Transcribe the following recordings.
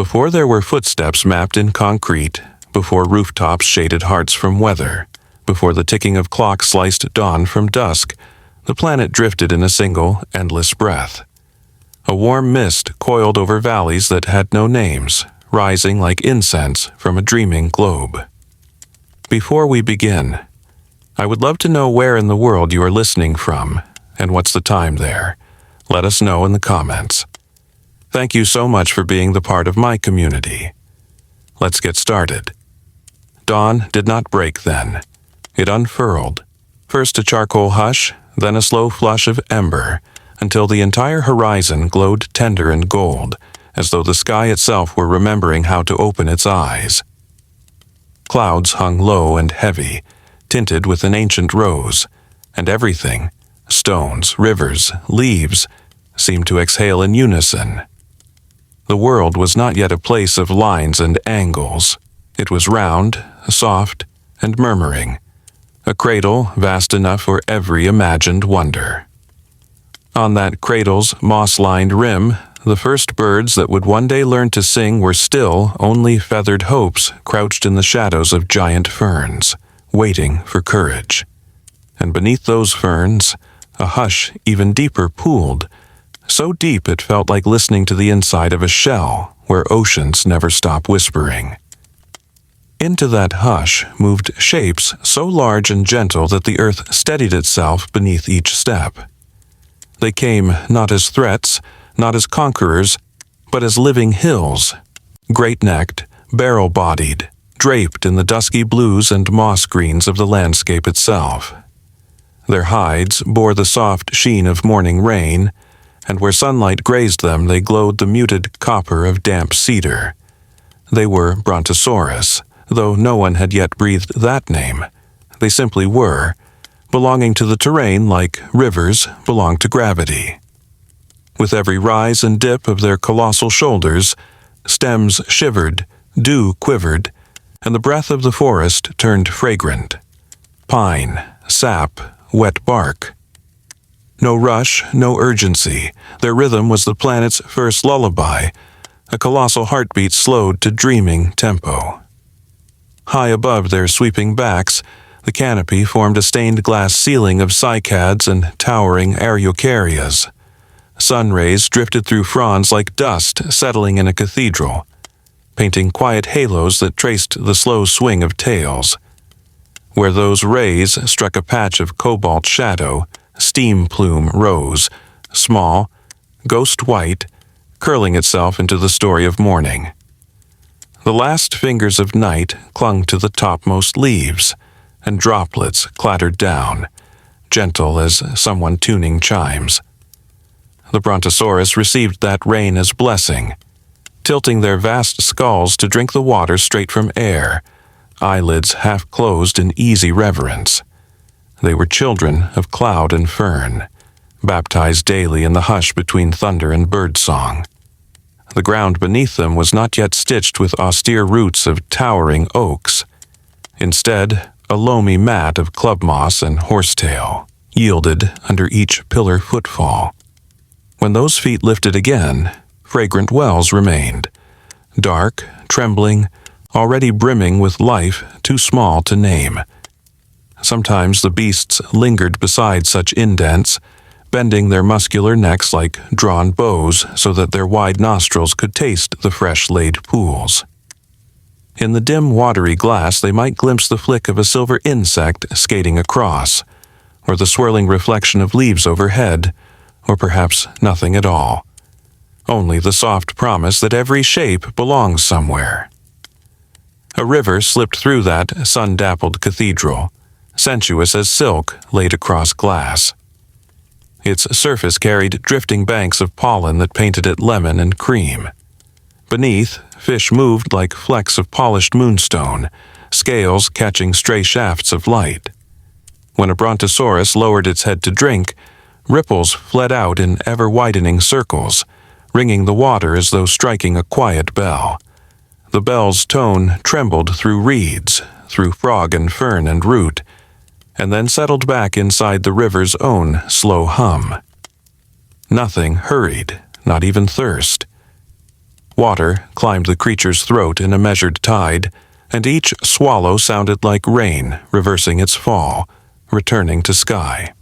Before there were footsteps mapped in concrete, before rooftops shaded hearts from weather, before the ticking of clocks sliced dawn from dusk, the planet drifted in a single, endless breath. A warm mist coiled over valleys that had no names, rising like incense from a dreaming globe. Before we begin, I would love to know where in the world you are listening from, and what's the time there. Let us know in the comments. Thank you so much for being the part of my community. Let's get started. Dawn did not break then. It unfurled. First a charcoal hush, then a slow flush of ember, until the entire horizon glowed tender and gold, as though the sky itself were remembering how to open its eyes. Clouds hung low and heavy, tinted with an ancient rose, and everything, stones, rivers, leaves, seemed to exhale in unison. The world was not yet a place of lines and angles. It was round, soft, and murmuring, a cradle vast enough for every imagined wonder. On that cradle's moss-lined rim, the first birds that would one day learn to sing were still only feathered hopes crouched in the shadows of giant ferns, waiting for courage. And beneath those ferns, a hush even deeper pooled, so deep it felt like listening to the inside of a shell where oceans never stop whispering. Into that hush moved shapes so large and gentle that the earth steadied itself beneath each step. They came not as threats, not as conquerors, but as living hills, great-necked, barrel-bodied, draped in the dusky blues and moss greens of the landscape itself. Their hides bore the soft sheen of morning rain, and where sunlight grazed them they glowed the muted copper of damp cedar. They were Brontosaurus, though no one had yet breathed that name. They simply were, belonging to the terrain like rivers belong to gravity. With every rise and dip of their colossal shoulders, stems shivered, dew quivered, and the breath of the forest turned fragrant. Pine, sap, wet bark. No rush, no urgency. Their rhythm was the planet's first lullaby, a colossal heartbeat slowed to dreaming tempo. High above their sweeping backs, the canopy formed a stained glass ceiling of cycads and towering araucarias. Sun rays drifted through fronds like dust settling in a cathedral, painting quiet halos that traced the slow swing of tails. Where those rays struck a patch of cobalt shadow, steam plume rose, small, ghost white, curling itself into the story of morning. The last fingers of night clung to the topmost leaves, and droplets clattered down, gentle as someone tuning chimes. The Brontosaurus received that rain as blessing, tilting their vast skulls to drink the water straight from air, eyelids half closed in easy reverence. They were children of cloud and fern, baptized daily in the hush between thunder and birdsong. The ground beneath them was not yet stitched with austere roots of towering oaks. Instead, a loamy mat of club moss and horsetail yielded under each pillar footfall. When those feet lifted again, fragrant wells remained, dark, trembling, already brimming with life too small to name. Sometimes the beasts lingered beside such indents, bending their muscular necks like drawn bows so that their wide nostrils could taste the fresh-laid pools. In the dim watery glass they might glimpse the flick of a silver insect skating across, or the swirling reflection of leaves overhead, or perhaps nothing at all. Only the soft promise that every shape belongs somewhere. A river slipped through that sun-dappled cathedral, sensuous as silk laid across glass. Its surface carried drifting banks of pollen that painted it lemon and cream. Beneath, fish moved like flecks of polished moonstone, scales catching stray shafts of light. When a Brontosaurus lowered its head to drink, ripples fled out in ever-widening circles, ringing the water as though striking a quiet bell. The bell's tone trembled through reeds, through frog and fern and root, and then settled back inside the river's own slow hum. Nothing hurried, not even thirst. Water climbed the creature's throat in a measured tide, and each swallow sounded like rain, reversing its fall, returning to sky.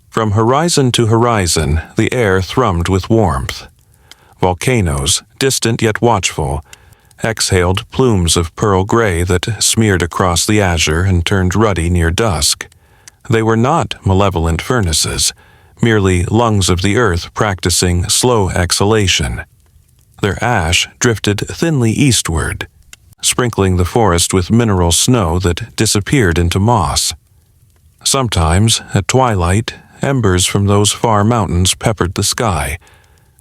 From horizon to horizon, the air thrummed with warmth. Volcanoes, distant yet watchful, exhaled plumes of pearl gray that smeared across the azure and turned ruddy near dusk. They were not malevolent furnaces, merely lungs of the earth practicing slow exhalation. Their ash drifted thinly eastward, sprinkling the forest with mineral snow that disappeared into moss. Sometimes, at twilight, embers from those far mountains peppered the sky,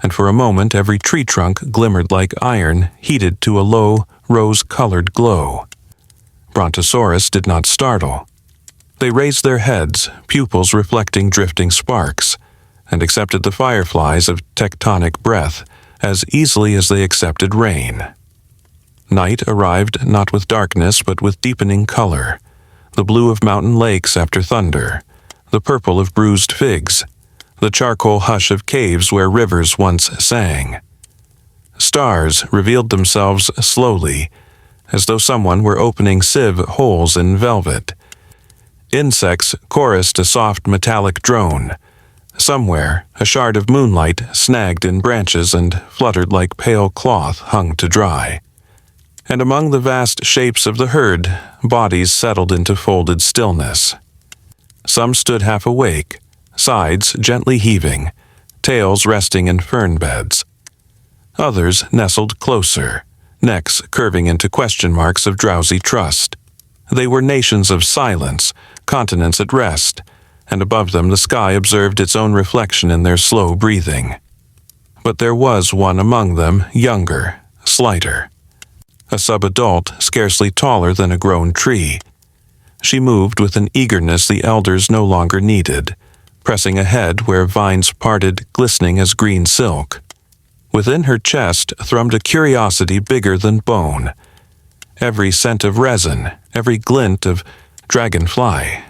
and for a moment every tree trunk glimmered like iron heated to a low, rose-colored glow. Brontosaurus did not startle. They raised their heads, pupils reflecting drifting sparks, and accepted the fireflies of tectonic breath as easily as they accepted rain. Night arrived not with darkness but with deepening color, the blue of mountain lakes after thunder, the purple of bruised figs, the charcoal hush of caves where rivers once sang. Stars revealed themselves slowly, as though someone were opening sieve holes in velvet. Insects chorused a soft metallic drone. Somewhere, a shard of moonlight snagged in branches and fluttered like pale cloth hung to dry. And among the vast shapes of the herd, bodies settled into folded stillness. Some stood half awake, sides gently heaving, tails resting in fern beds. Others nestled closer, necks curving into question marks of drowsy trust. They were nations of silence, continents at rest, and above them the sky observed its own reflection in their slow breathing. But there was one among them, younger, slighter. A sub-adult, scarcely taller than a grown tree. She moved with an eagerness the elders no longer needed, pressing ahead where vines parted, glistening as green silk. Within her chest thrummed a curiosity bigger than bone. Every scent of resin, every glint of dragonfly,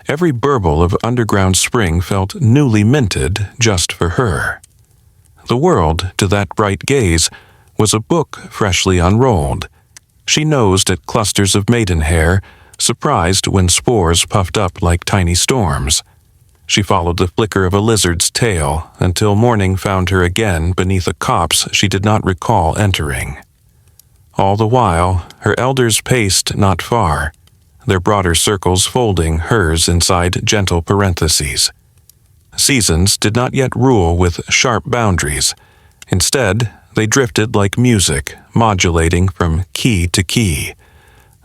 every burble of underground spring felt newly minted just for her. The world, to that bright gaze, was a book freshly unrolled. She nosed at clusters of maidenhair, surprised when spores puffed up like tiny storms. She followed the flicker of a lizard's tail until morning found her again beneath a copse she did not recall entering. All the while, her elders paced not far, their broader circles folding hers inside gentle parentheses. Seasons did not yet rule with sharp boundaries. Instead, they drifted like music, modulating from key to key.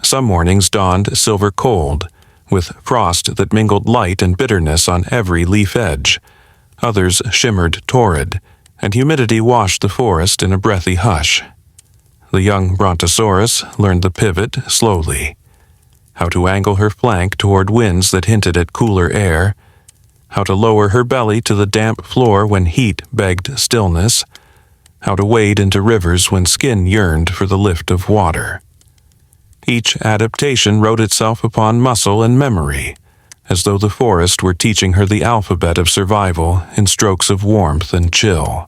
Some mornings dawned silver cold, with frost that mingled light and bitterness on every leaf edge. Others shimmered torrid, and humidity washed the forest in a breathy hush. The young Brontosaurus learned the pivot slowly. How to angle her flank toward winds that hinted at cooler air, how to lower her belly to the damp floor when heat begged stillness, how to wade into rivers when skin yearned for the lift of water. Each adaptation wrote itself upon muscle and memory, as though the forest were teaching her the alphabet of survival in strokes of warmth and chill.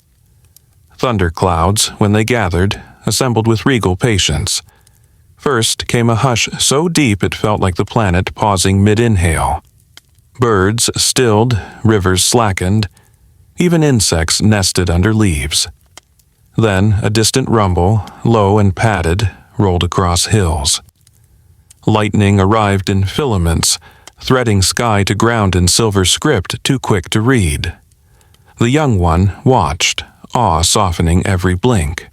Thunderclouds, when they gathered, assembled with regal patience. First came a hush so deep it felt like the planet pausing mid-inhale. Birds stilled, rivers slackened, even insects nested under leaves. Then a distant rumble, low and padded, rolled across hills. Lightning arrived in filaments, threading sky to ground in silver script too quick to read. The young one watched, awe softening every blink.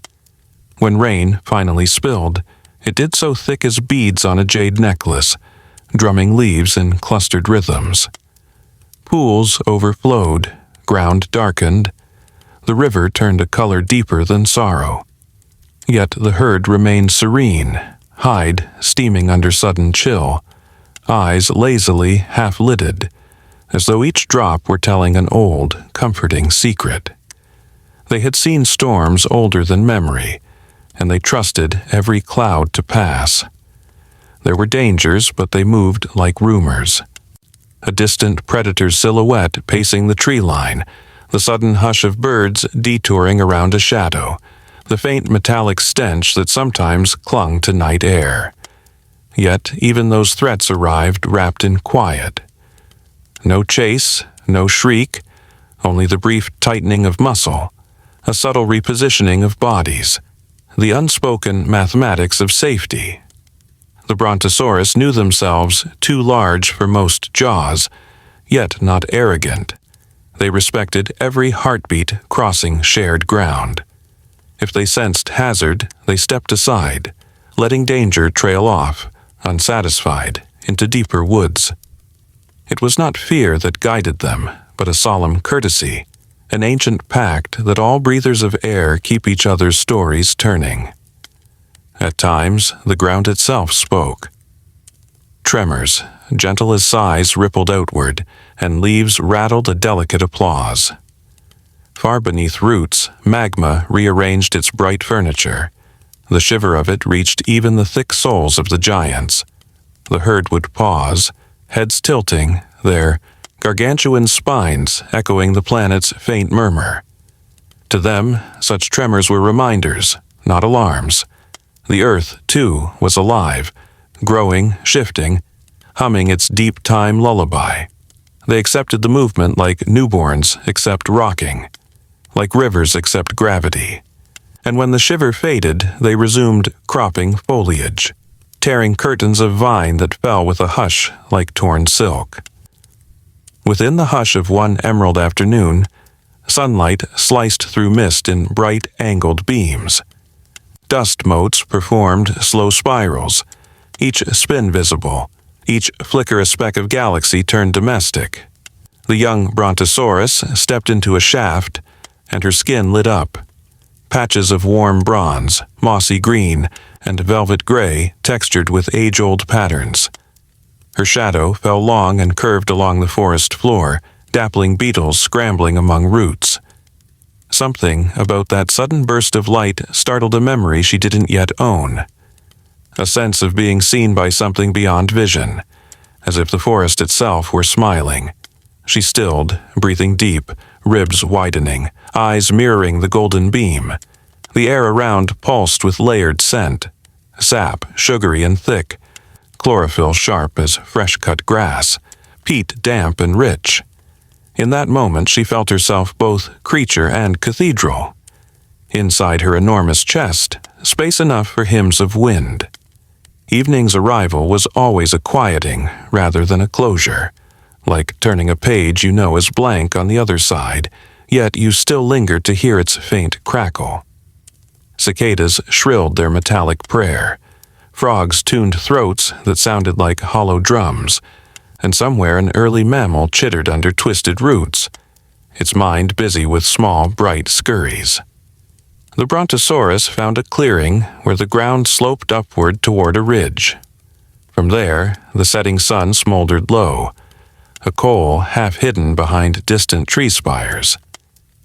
When rain finally spilled, it did so thick as beads on a jade necklace, drumming leaves in clustered rhythms. Pools overflowed, ground darkened. The river turned a color deeper than sorrow. Yet the herd remained serene, hide steaming under sudden chill, eyes lazily half-lidded, as though each drop were telling an old, comforting secret. They had seen storms older than memory, and they trusted every cloud to pass. There were dangers, but they moved like rumors. A distant predator's silhouette pacing the tree line, the sudden hush of birds detouring around a shadow, the faint metallic stench that sometimes clung to night air. Yet even those threats arrived wrapped in quiet. No chase, no shriek, only the brief tightening of muscle, a subtle repositioning of bodies, the unspoken mathematics of safety. The Brontosaurus knew themselves too large for most jaws, yet not arrogant. They respected every heartbeat crossing shared ground. If they sensed hazard, they stepped aside, letting danger trail off, unsatisfied, into deeper woods. It was not fear that guided them, but a solemn courtesy, an ancient pact that all breathers of air keep each other's stories turning. At times, the ground itself spoke. Tremors, gentle as sighs, rippled outward, and leaves rattled a delicate applause. Far beneath roots, magma rearranged its bright furniture. The shiver of it reached even the thick soles of the giants. The herd would pause, heads tilting, their gargantuan spines echoing the planet's faint murmur. To them, such tremors were reminders, not alarms. The Earth, too, was alive, growing, shifting, humming its deep time lullaby. They accepted the movement like newborns accept rocking, like rivers accept gravity. And when the shiver faded, they resumed cropping foliage, tearing curtains of vine that fell with a hush like torn silk. Within the hush of one emerald afternoon, sunlight sliced through mist in bright, angled beams. Dust motes performed slow spirals, each spin visible, each flicker a speck of galaxy turned domestic. The young Brontosaurus stepped into a shaft, and her skin lit up. Patches of warm bronze, mossy green, and velvet gray textured with age-old patterns. Her shadow fell long and curved along the forest floor, dappling beetles scrambling among roots. Something about that sudden burst of light startled a memory she didn't yet own. A sense of being seen by something beyond vision, as if the forest itself were smiling. She stilled, breathing deep, ribs widening, eyes mirroring the golden beam. The air around pulsed with layered scent, sap sugary and thick, chlorophyll sharp as fresh-cut grass, peat damp and rich. In that moment she felt herself both creature and cathedral. Inside her enormous chest, space enough for hymns of wind. Evening's arrival was always a quieting rather than a closure, like turning a page you know is blank on the other side, yet you still linger to hear its faint crackle. Cicadas shrilled their metallic prayer. Frogs tuned throats that sounded like hollow drums, and somewhere an early mammal chittered under twisted roots, its mind busy with small, bright scurries. The Brontosaurus found a clearing where the ground sloped upward toward a ridge. From there, the setting sun smoldered low, a coal half hidden behind distant tree spires.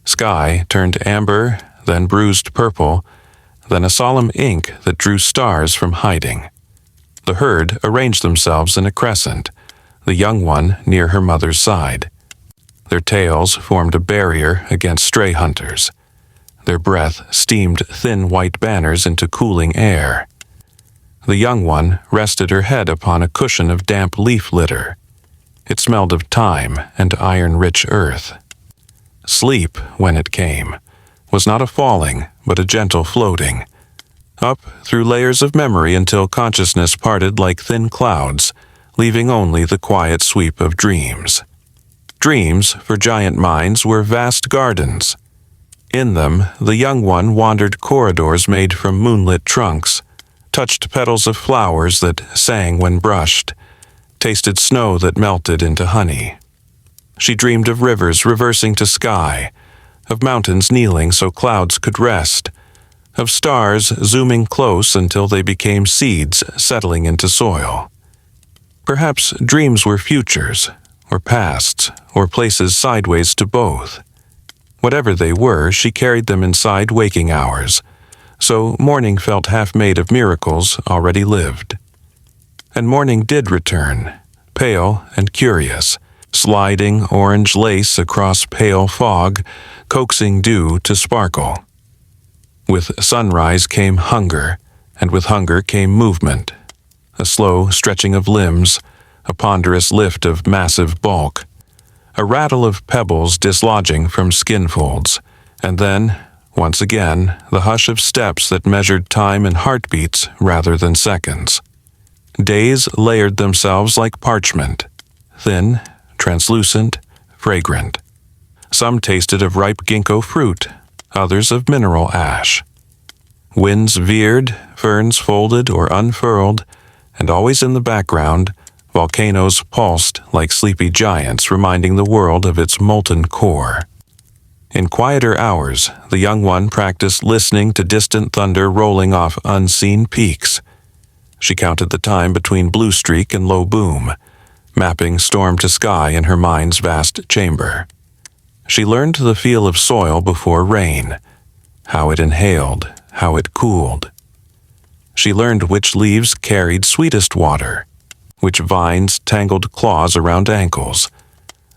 Sky turned amber, then bruised purple, then a solemn ink that drew stars from hiding. The herd arranged themselves in a crescent, the young one near her mother's side. Their tails formed a barrier against stray hunters. Their breath steamed thin white banners into cooling air. The young one rested her head upon a cushion of damp leaf litter. It smelled of thyme and iron-rich earth. Sleep, when it came, was not a falling, but a gentle floating, up through layers of memory until consciousness parted like thin clouds, leaving only the quiet sweep of dreams. Dreams, for giant minds, were vast gardens. In them, the young one wandered corridors made from moonlit trunks, touched petals of flowers that sang when brushed, tasted snow that melted into honey. She dreamed of rivers reversing to sky, of mountains kneeling so clouds could rest, of stars zooming close until they became seeds settling into soil. Perhaps dreams were futures, or pasts, or places sideways to both. Whatever they were, she carried them inside waking hours, so morning felt half made of miracles already lived. And morning did return, pale and curious, sliding orange lace across pale fog, coaxing dew to sparkle. With sunrise came hunger, and with hunger came movement. A slow stretching of limbs, a ponderous lift of massive bulk, a rattle of pebbles dislodging from skin folds, and then, once again, the hush of steps that measured time in heartbeats rather than seconds. Days layered themselves like parchment, thin, translucent, fragrant. Some tasted of ripe ginkgo fruit, others of mineral ash. Winds veered, ferns folded or unfurled, and always in the background, volcanoes pulsed like sleepy giants reminding the world of its molten core. In quieter hours, the young one practiced listening to distant thunder rolling off unseen peaks. She counted the time between blue streak and low boom, mapping storm to sky in her mind's vast chamber. She learned the feel of soil before rain, how it inhaled, how it cooled. She learned which leaves carried sweetest water, which vines tangled claws around ankles,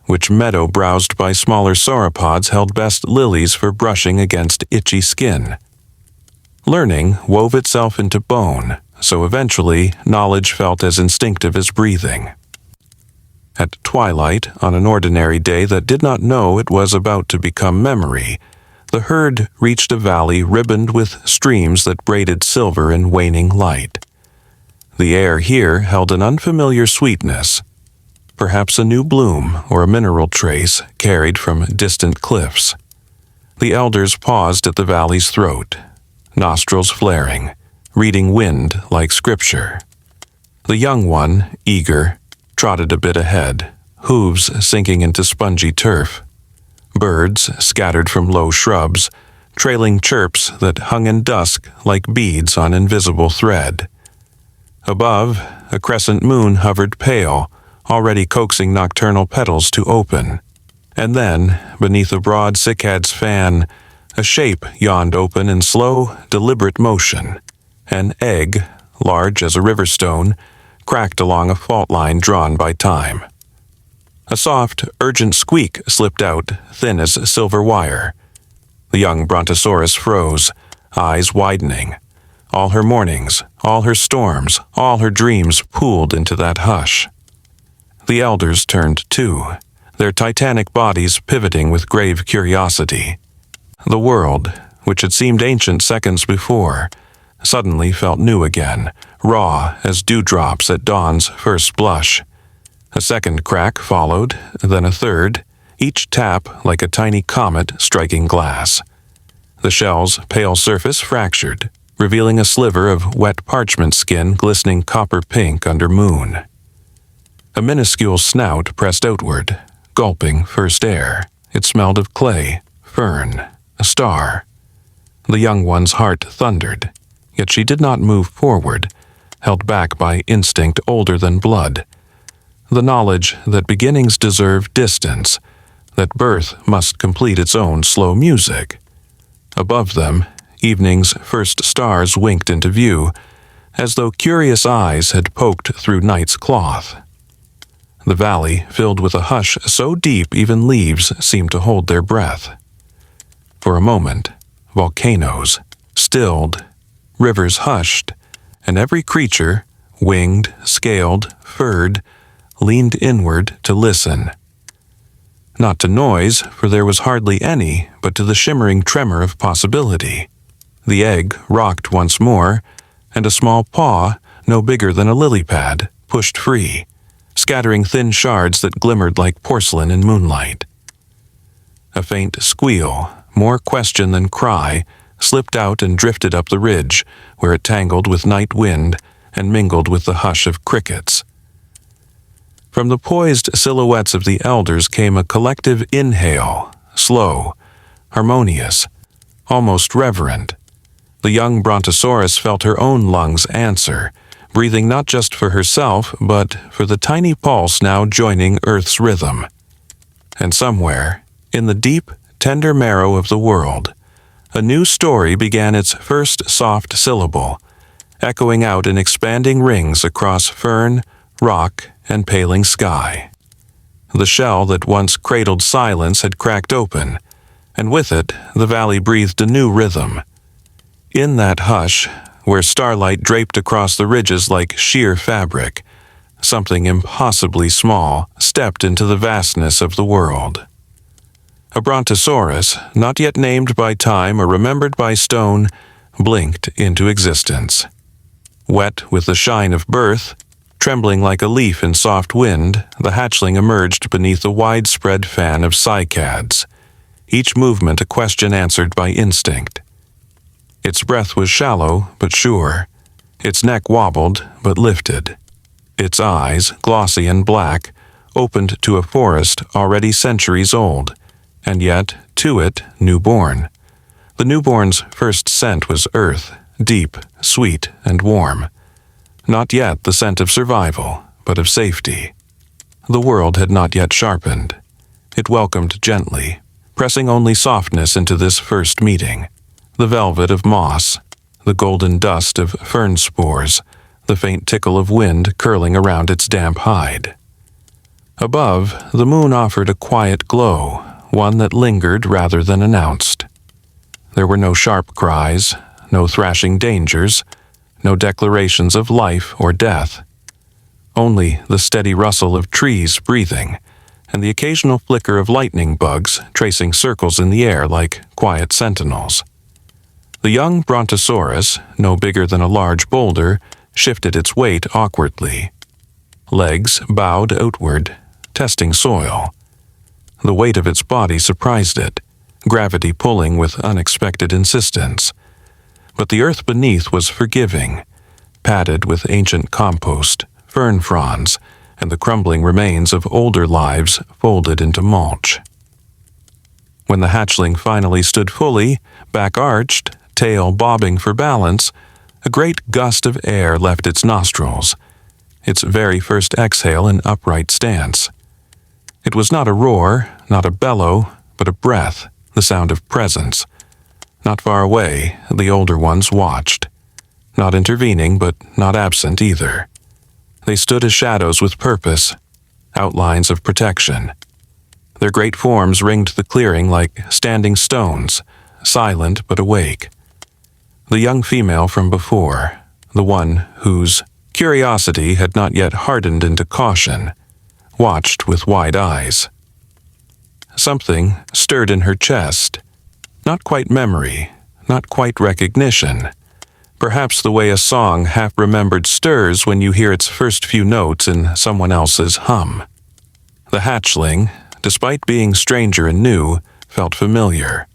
which meadow browsed by smaller sauropods held best lilies for brushing against itchy skin. Learning wove itself into bone, so eventually knowledge felt as instinctive as breathing. At twilight, on an ordinary day that did not know it was about to become memory, the herd reached a valley ribboned with streams that braided silver in waning light. The air here held an unfamiliar sweetness, perhaps a new bloom or a mineral trace carried from distant cliffs. The elders paused at the valley's throat, nostrils flaring, reading wind like scripture. The young one, eager, trotted a bit ahead, hooves sinking into spongy turf. Birds scattered from low shrubs, trailing chirps that hung in dusk like beads on invisible thread. Above, a crescent moon hovered pale, already coaxing nocturnal petals to open. And then, beneath a broad cicad's fan, a shape yawned open in slow, deliberate motion. An egg, large as a river stone, cracked along a fault line drawn by time. A soft, urgent squeak slipped out, thin as silver wire. The young Brontosaurus froze, eyes widening. All her mornings, all her storms, all her dreams pooled into that hush. The elders turned too, their titanic bodies pivoting with grave curiosity. The world, which had seemed ancient seconds before, suddenly felt new again, raw as dewdrops at dawn's first blush. A second crack followed, then a third, each tap like a tiny comet striking glass. The shell's pale surface fractured, revealing a sliver of wet parchment skin glistening copper-pink under moon. A minuscule snout pressed outward, gulping first air. It smelled of clay, fern, a star. The young one's heart thundered, yet she did not move forward, held back by instinct older than blood. The knowledge that beginnings deserve distance, that birth must complete its own slow music. Above them, evening's first stars winked into view, as though curious eyes had poked through night's cloth. The valley filled with a hush so deep even leaves seemed to hold their breath. For a moment, volcanoes stilled, rivers hushed, and every creature, winged, scaled, furred, leaned inward to listen. Not to noise, for there was hardly any, but to the shimmering tremor of possibility. The egg rocked once more, and a small paw, no bigger than a lily pad, pushed free, scattering thin shards that glimmered like porcelain in moonlight. A faint squeal, more question than cry, slipped out and drifted up the ridge, where it tangled with night wind and mingled with the hush of crickets. From the poised silhouettes of the elders came a collective inhale, slow, harmonious, almost reverent. The young Brontosaurus felt her own lungs answer, breathing not just for herself, but for the tiny pulse now joining Earth's rhythm. And somewhere, in the deep, tender marrow of the world, a new story began its first soft syllable, echoing out in expanding rings across fern, rock, and paling sky. The shell that once cradled silence had cracked open, and with it the valley breathed a new rhythm. In that hush, where starlight draped across the ridges like sheer fabric, something impossibly small stepped into the vastness of the world. A Brontosaurus, not yet named by time or remembered by stone, blinked into existence. Wet with the shine of birth, trembling like a leaf in soft wind, the hatchling emerged beneath a widespread fan of cycads, each movement a question answered by instinct. Its breath was shallow but sure. Its neck wobbled but lifted. Its eyes, glossy and black, opened to a forest already centuries old, and yet, to it, newborn. The newborn's first scent was earth, deep, sweet, and warm. Not yet the scent of survival, but of safety. The world had not yet sharpened. It welcomed gently, pressing only softness into this first meeting. The velvet of moss, the golden dust of fern spores, the faint tickle of wind curling around its damp hide. Above, the moon offered a quiet glow, one that lingered rather than announced. There were no sharp cries, no thrashing dangers, no declarations of life or death. Only the steady rustle of trees breathing, and the occasional flicker of lightning bugs tracing circles in the air like quiet sentinels. The young Brontosaurus, no bigger than a large boulder, shifted its weight awkwardly. Legs bowed outward, testing soil. The weight of its body surprised it, gravity pulling with unexpected insistence. But the earth beneath was forgiving, padded with ancient compost, fern fronds, and the crumbling remains of older lives folded into mulch. When the hatchling finally stood fully, back arched, tail bobbing for balance, a great gust of air left its nostrils, its very first exhale in upright stance. It was not a roar, not a bellow, but a breath, the sound of presence. Not far away, the older ones watched. Not intervening, but not absent either. They stood as shadows with purpose, outlines of protection. Their great forms ringed the clearing like standing stones, silent but awake. The young female from before, the one whose curiosity had not yet hardened into caution, watched with wide eyes. Something stirred in her chest. Not quite memory, not quite recognition. Perhaps the way a song half-remembered stirs when you hear its first few notes in someone else's hum. The hatchling, despite being stranger and new, felt familiar,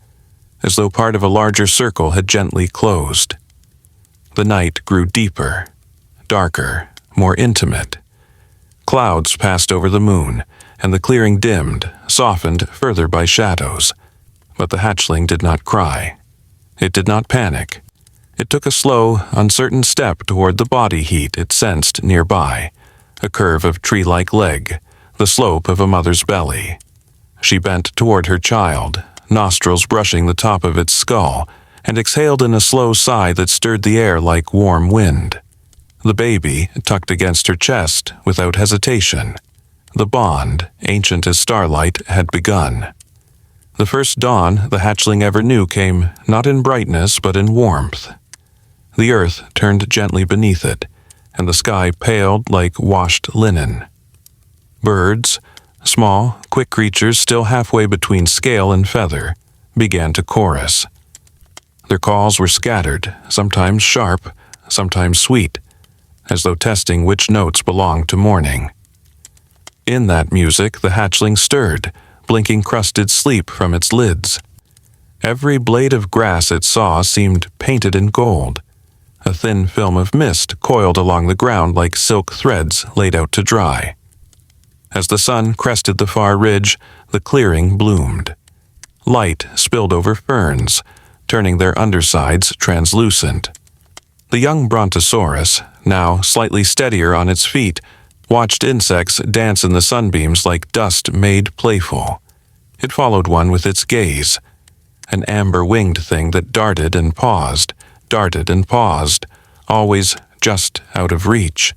as though part of a larger circle had gently closed. The night grew deeper, darker, more intimate. Clouds passed over the moon, and the clearing dimmed, softened further by shadows. But the hatchling did not cry. It did not panic. It took a slow, uncertain step toward the body heat it sensed nearby, a curve of tree-like leg, the slope of a mother's belly. She bent toward her child, nostrils brushing the top of its skull, and exhaled in a slow sigh that stirred the air like warm wind. The baby tucked against her chest without hesitation. The bond, ancient as starlight, had begun. The first dawn the hatchling ever knew came not in brightness but in warmth. The earth turned gently beneath it, and the sky paled like washed linen. Birds, small, quick creatures still halfway between scale and feather, began to chorus. Their calls were scattered, sometimes sharp, sometimes sweet, as though testing which notes belonged to morning. In that music the hatchling stirred, blinking crusted sleep from its lids. Every blade of grass it saw seemed painted in gold. A thin film of mist coiled along the ground like silk threads laid out to dry. As the sun crested the far ridge, the clearing bloomed. Light spilled over ferns, turning their undersides translucent. The young Brontosaurus, now slightly steadier on its feet, watched insects dance in the sunbeams like dust made playful. It followed one with its gaze, an amber-winged thing that darted and paused, always just out of reach.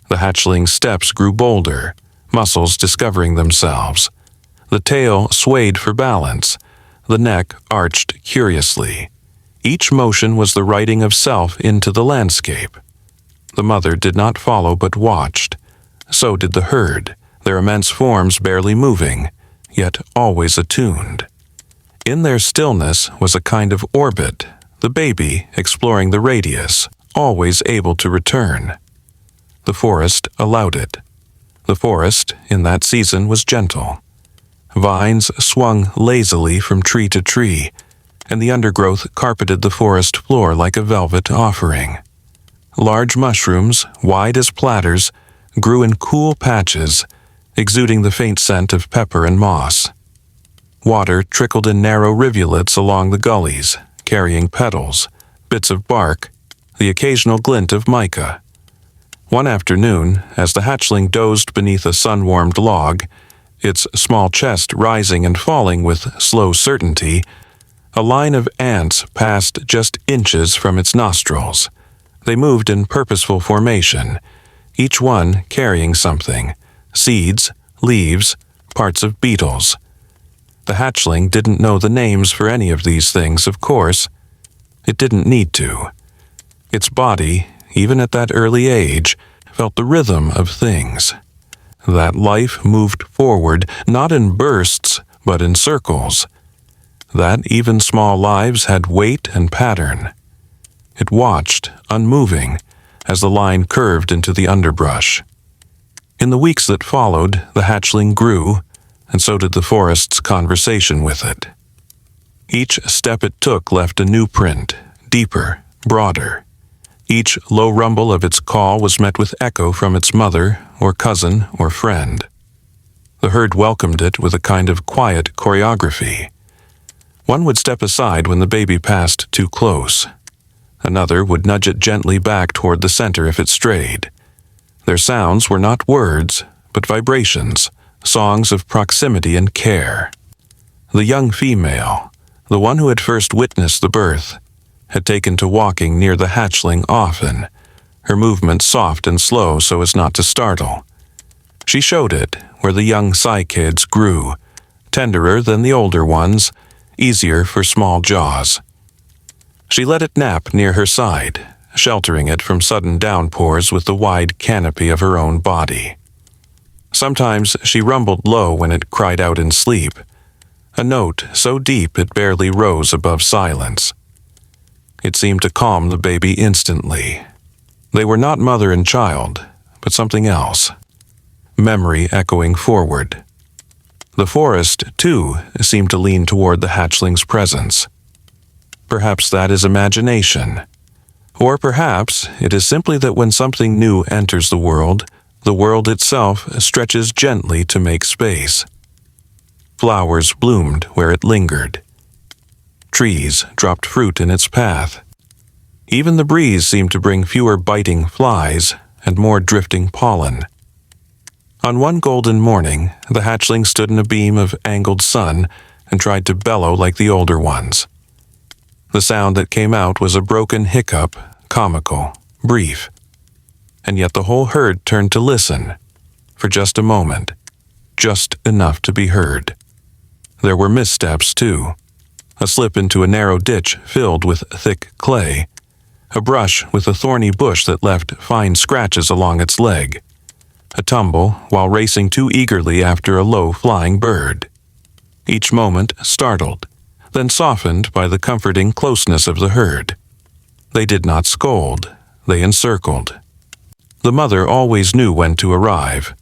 The hatchling's steps grew bolder, muscles discovering themselves. The tail swayed for balance, the neck arched curiously. Each motion was the writing of self into the landscape. The mother did not follow but watched. So did the herd, their immense forms barely moving, yet always attuned. In their stillness was a kind of orbit, the baby exploring the radius, always able to return. The forest allowed it. The forest, in that season, was gentle. Vines swung lazily from tree to tree, and the undergrowth carpeted the forest floor like a velvet offering. Large mushrooms, wide as platters, grew in cool patches, exuding the faint scent of pepper and moss. Water trickled in narrow rivulets along the gullies, carrying petals, bits of bark, the occasional glint of mica. One afternoon, as the hatchling dozed beneath a sun-warmed log, its small chest rising and falling with slow certainty, a line of ants passed just inches from its nostrils. They moved in purposeful formation, each one carrying something: seeds, leaves, parts of beetles. The hatchling didn't know the names for any of these things, of course. It didn't need to. Its body, even at that early age, felt the rhythm of things. That life moved forward, not in bursts, but in circles. That even small lives had weight and pattern. It watched, unmoving, as the line curved into the underbrush. In the weeks that followed, the hatchling grew, and so did the forest's conversation with it. Each step it took left a new print, deeper, broader. Each low rumble of its call was met with echo from its mother, or cousin, or friend. The herd welcomed it with a kind of quiet choreography. One would step aside when the baby passed too close. Another would nudge it gently back toward the center if it strayed. Their sounds were not words, but vibrations, songs of proximity and care. The young female, the one who had first witnessed the birth, had taken to walking near the hatchling often, her movements soft and slow so as not to startle. She showed it where the young cycads grew, tenderer than the older ones, easier for small jaws. She let it nap near her side, sheltering it from sudden downpours with the wide canopy of her own body. Sometimes she rumbled low when it cried out in sleep, a note so deep it barely rose above silence. It seemed to calm the baby instantly. They were not mother and child, but something else. Memory echoing forward. The forest, too, seemed to lean toward the hatchling's presence. Perhaps that is imagination. Or perhaps it is simply that when something new enters the world itself stretches gently to make space. Flowers bloomed where it lingered. Trees dropped fruit in its path. Even the breeze seemed to bring fewer biting flies and more drifting pollen. On one golden morning, the hatchling stood in a beam of angled sun and tried to bellow like the older ones. The sound that came out was a broken hiccup, comical, brief. And yet the whole herd turned to listen, for just a moment, just enough to be heard. There were missteps, too. A slip into a narrow ditch filled with thick clay, a brush with a thorny bush that left fine scratches along its leg, a tumble while racing too eagerly after a low-flying bird. Each moment startled, then softened by the comforting closeness of the herd. They did not scold, they encircled. The mother always knew when to arrive,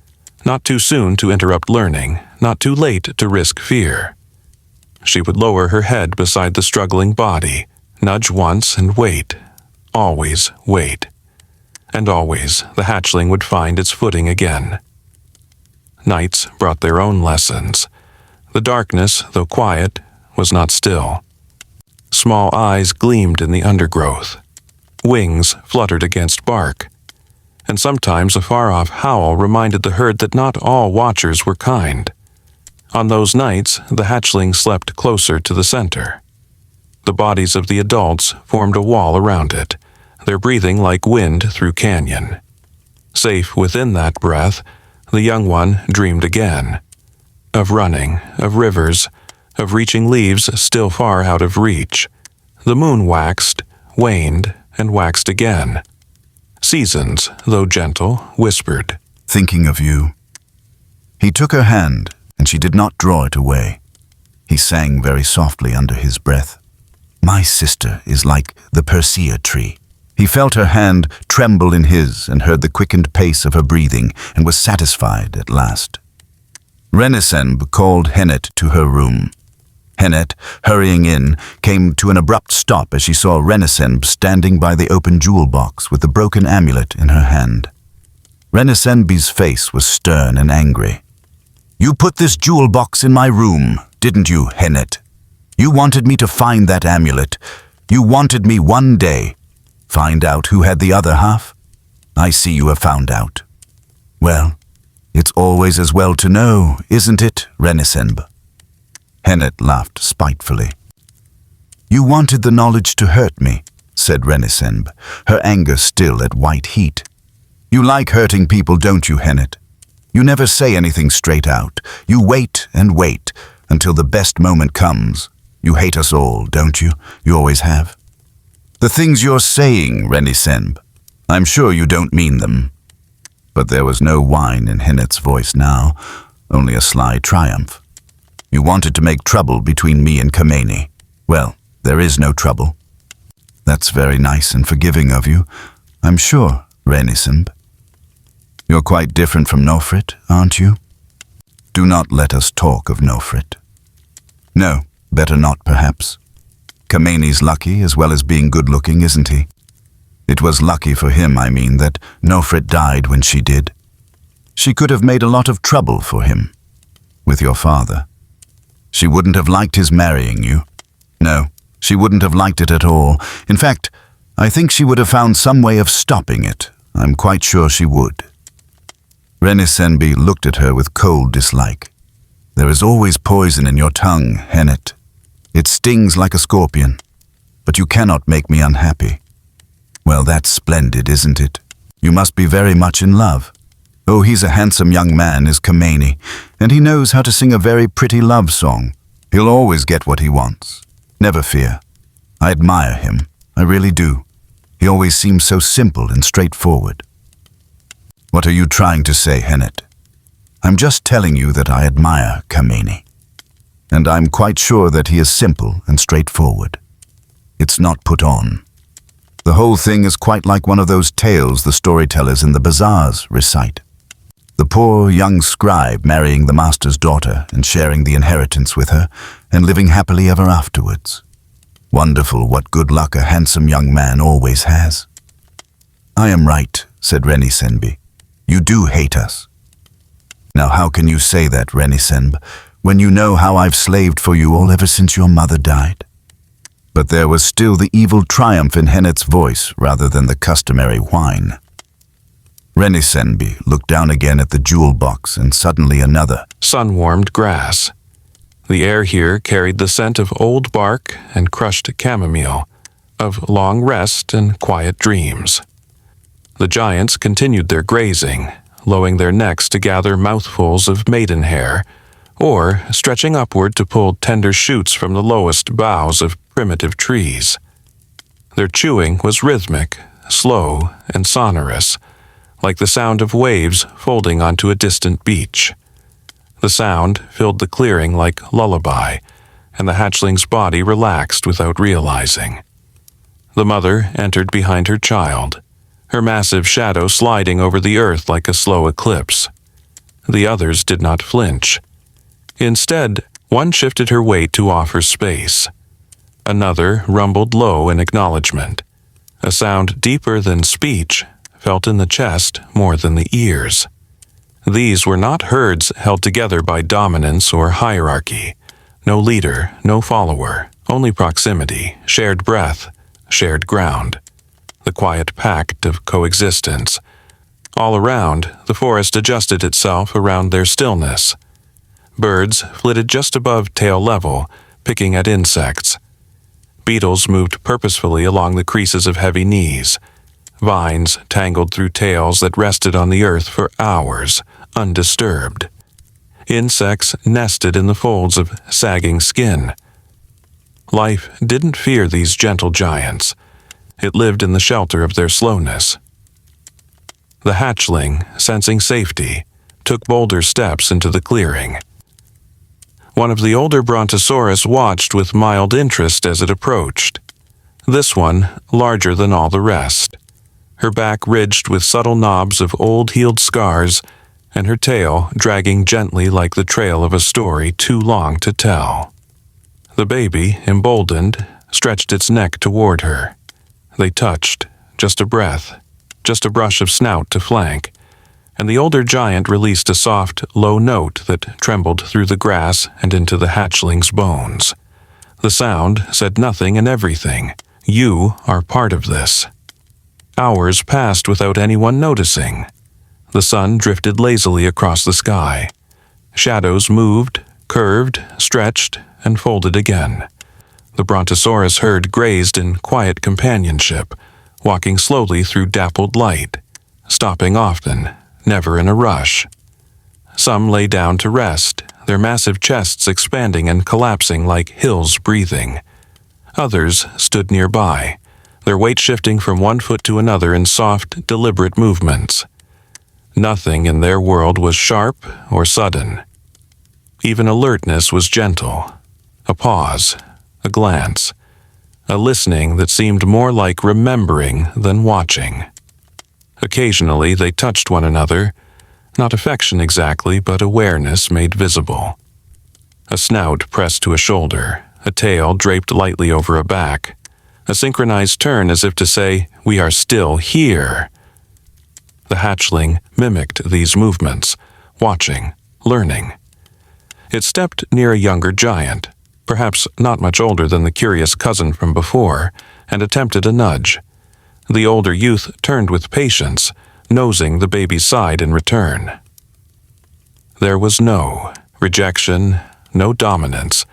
not too soon to interrupt learning, not too late to risk fear. She would lower her head beside the struggling body, nudge once and wait, always wait. And always the hatchling would find its footing again. Nights brought their own lessons. The darkness, though quiet, was not still. Small eyes gleamed in the undergrowth. Wings fluttered against bark. And sometimes a far-off howl reminded the herd that not all watchers were kind. On those nights, the hatchling slept closer to the center. The bodies of the adults formed a wall around it, their breathing like wind through canyon. Safe within that breath, the young one dreamed again. Of running, of rivers, of reaching leaves still far out of reach, The moon waxed, waned, and waxed again. Seasons, though gentle, whispered, "Thinking of you." He took her hand, and she did not draw it away. He sang very softly under his breath, "My sister is like the persea tree." He felt her hand tremble in his and heard the quickened pace of her breathing and was satisfied at last. Renisenb called Hennet to her room. Hennet, hurrying in, came to an abrupt stop as she saw Renisenb standing by the open jewel box with the broken amulet in her hand. Renisenb's face was stern and angry. "You put this jewel box in my room, didn't you, Hennet? You wanted me to find that amulet. You wanted me one day. Find out who had the other half? I see you have found out. Well, it's always as well to know, isn't it, Renisenb?" Hennet laughed spitefully. "You wanted the knowledge to hurt me," said Renisenb, her anger still at white heat. "You like hurting people, don't you, Hennet? You never say anything straight out. You wait and wait until the best moment comes. You hate us all, don't you? You always have. The things you're saying, Renisenb, I'm sure you don't mean them." But there was no whine in Hennet's voice now, only a sly triumph. "You wanted to make trouble between me and Kameni. Well, there is no trouble." "That's very nice and forgiving of you, I'm sure, Renisenb. You're quite different from Nofrit, aren't you? Do not let us talk of Nofrit." "No, better not, perhaps. Kameni's lucky as well as being good-looking, isn't he? It was lucky for him, I mean, that Nofrit died when she did. She could have made a lot of trouble for him, with your father. She wouldn't have liked his marrying you. No, she wouldn't have liked it at all. In fact, I think she would have found some way of stopping it. I'm quite sure she would." Renisenb looked at her with cold dislike. "There is always poison in your tongue, Hennet. It stings like a scorpion, but you cannot make me unhappy." "Well, that's splendid, isn't it? You must be very much in love." "Oh, he's a handsome young man, is Kameni, and he knows how to sing a very pretty love song. He'll always get what he wants. Never fear. I admire him, I really do. He always seems so simple and straightforward." "What are you trying to say, Hennet?" "I'm just telling you that I admire Kameni. And I'm quite sure that he is simple and straightforward. It's not put on. The whole thing is quite like one of those tales the storytellers in the bazaars recite. The poor young scribe marrying the master's daughter and sharing the inheritance with her and living happily ever afterwards. Wonderful what good luck a handsome young man always has." "I am right," said Renisenb. "You do hate us." "Now how can you say that, Renisenb, when you know how I've slaved for you all ever since your mother died?" But there was still the evil triumph in Hennet's voice rather than the customary whine. Renisenb looked down again at the jewel box and suddenly another sun-warmed grass. The air here carried the scent of old bark and crushed chamomile, of long rest and quiet dreams. The giants continued their grazing, lowering their necks to gather mouthfuls of maidenhair, or stretching upward to pull tender shoots from the lowest boughs of primitive trees. Their chewing was rhythmic, slow, and sonorous, like the sound of waves folding onto a distant beach. The sound filled the clearing like lullaby, and the hatchling's body relaxed without realizing. The mother entered behind her child, her massive shadow sliding over the earth like a slow eclipse. The others did not flinch. Instead, one shifted her weight to offer space. Another rumbled low in acknowledgement, a sound deeper than speech, felt in the chest more than the ears. These were not herds held together by dominance or hierarchy. No leader, no follower, only proximity, shared breath, shared ground. The quiet pact of coexistence. All around, the forest adjusted itself around their stillness. Birds flitted just above tail level, picking at insects. Beetles moved purposefully along the creases of heavy knees. Vines tangled through tails that rested on the earth for hours, undisturbed. Insects nested in the folds of sagging skin. Life didn't fear these gentle giants. It lived in the shelter of their slowness. The hatchling, sensing safety, took bolder steps into the clearing. One of the older Brontosaurus watched with mild interest as it approached. This one, larger than all the rest. Her back ridged with subtle knobs of old healed scars, and her tail dragging gently like the trail of a story too long to tell. The baby, emboldened, stretched its neck toward her. They touched, just a breath, just a brush of snout to flank, and the older giant released a soft, low note that trembled through the grass and into the hatchling's bones. The sound said nothing and everything. You are part of this. Hours passed without anyone noticing. The sun drifted lazily across the sky. Shadows moved, curved, stretched, and folded again. The Brontosaurus herd grazed in quiet companionship, walking slowly through dappled light, stopping often, never in a rush. Some lay down to rest, their massive chests expanding and collapsing like hills breathing. Others stood nearby, their weight shifting from one foot to another in soft, deliberate movements. Nothing in their world was sharp or sudden. Even alertness was gentle. A pause, a glance, a listening that seemed more like remembering than watching. Occasionally they touched one another, not affection exactly, but awareness made visible. A snout pressed to a shoulder, a tail draped lightly over a back, a synchronized turn as if to say, "We are still here." The hatchling mimicked these movements, watching, learning. It stepped near a younger giant, perhaps not much older than the curious cousin from before, and attempted a nudge. The older youth turned with patience, nosing the baby's side in return. There was no rejection, no dominance,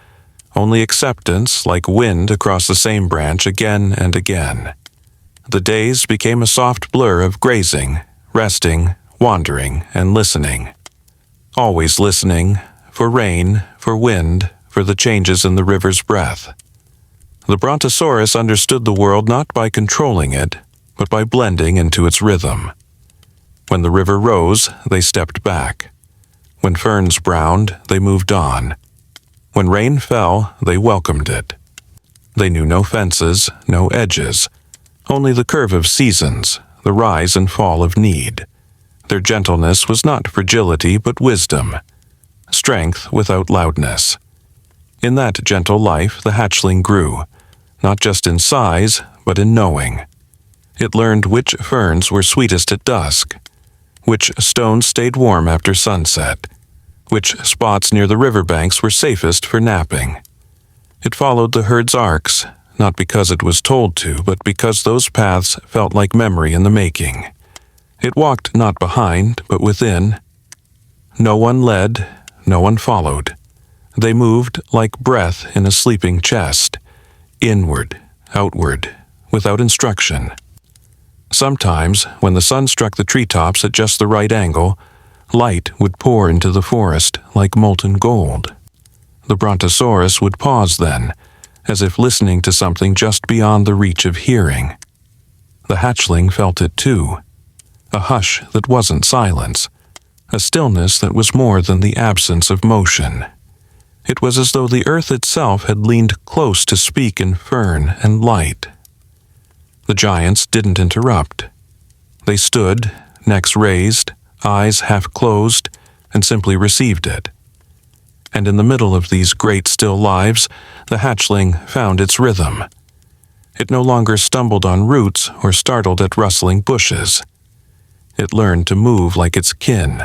only acceptance like wind across the same branch again and again. The days became a soft blur of grazing, resting, wandering, and listening. Always listening, for rain, for wind, for the changes in the river's breath. The Brontosaurus understood the world not by controlling it, but by blending into its rhythm. When the river rose, they stepped back. When ferns browned, they moved on. When rain fell, they welcomed it. They knew no fences, no edges, only the curve of seasons, the rise and fall of need. Their gentleness was not fragility but wisdom, strength without loudness. In that gentle life the hatchling grew, not just in size, but in knowing. It learned which ferns were sweetest at dusk, which stones stayed warm after sunset, which spots near the riverbanks were safest for napping. It followed the herd's arcs, not because it was told to, but because those paths felt like memory in the making. It walked not behind, but within. No one led, no one followed. They moved like breath in a sleeping chest, inward, outward, without instruction. Sometimes, when the sun struck the treetops at just the right angle, light would pour into the forest like molten gold. The Brontosaurus would pause then, as if listening to something just beyond the reach of hearing. The hatchling felt it too, a hush that wasn't silence, a stillness that was more than the absence of motion. It was as though the earth itself had leaned close to speak in fern and light. The giants didn't interrupt. They stood, necks raised, eyes half closed, and simply received it. And in the middle of these great still lives, the hatchling found its rhythm. It no longer stumbled on roots or startled at rustling bushes. It learned to move like its kin,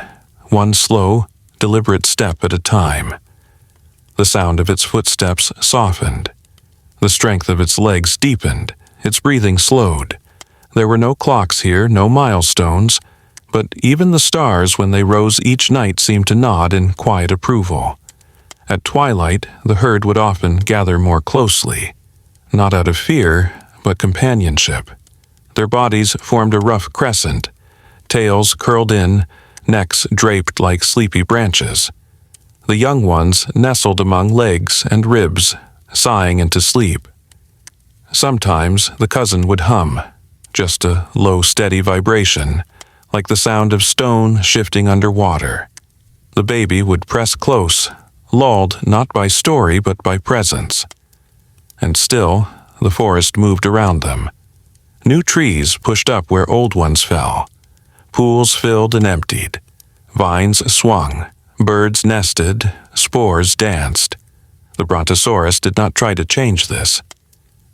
one slow, deliberate step at a time. The sound of its footsteps softened. The strength of its legs deepened, its breathing slowed. There were no clocks here, no milestones, but even the stars when they rose each night seemed to nod in quiet approval. At twilight, the herd would often gather more closely, not out of fear, but companionship. Their bodies formed a rough crescent, tails curled in, necks draped like sleepy branches. The young ones nestled among legs and ribs, sighing into sleep. Sometimes the cousin would hum, just a low, steady vibration, like the sound of stone shifting underwater. The baby would press close, lulled not by story but by presence. And still, the forest moved around them. New trees pushed up where old ones fell. Pools filled and emptied. Vines swung. Birds nested. Spores danced. The Brontosaurus did not try to change this.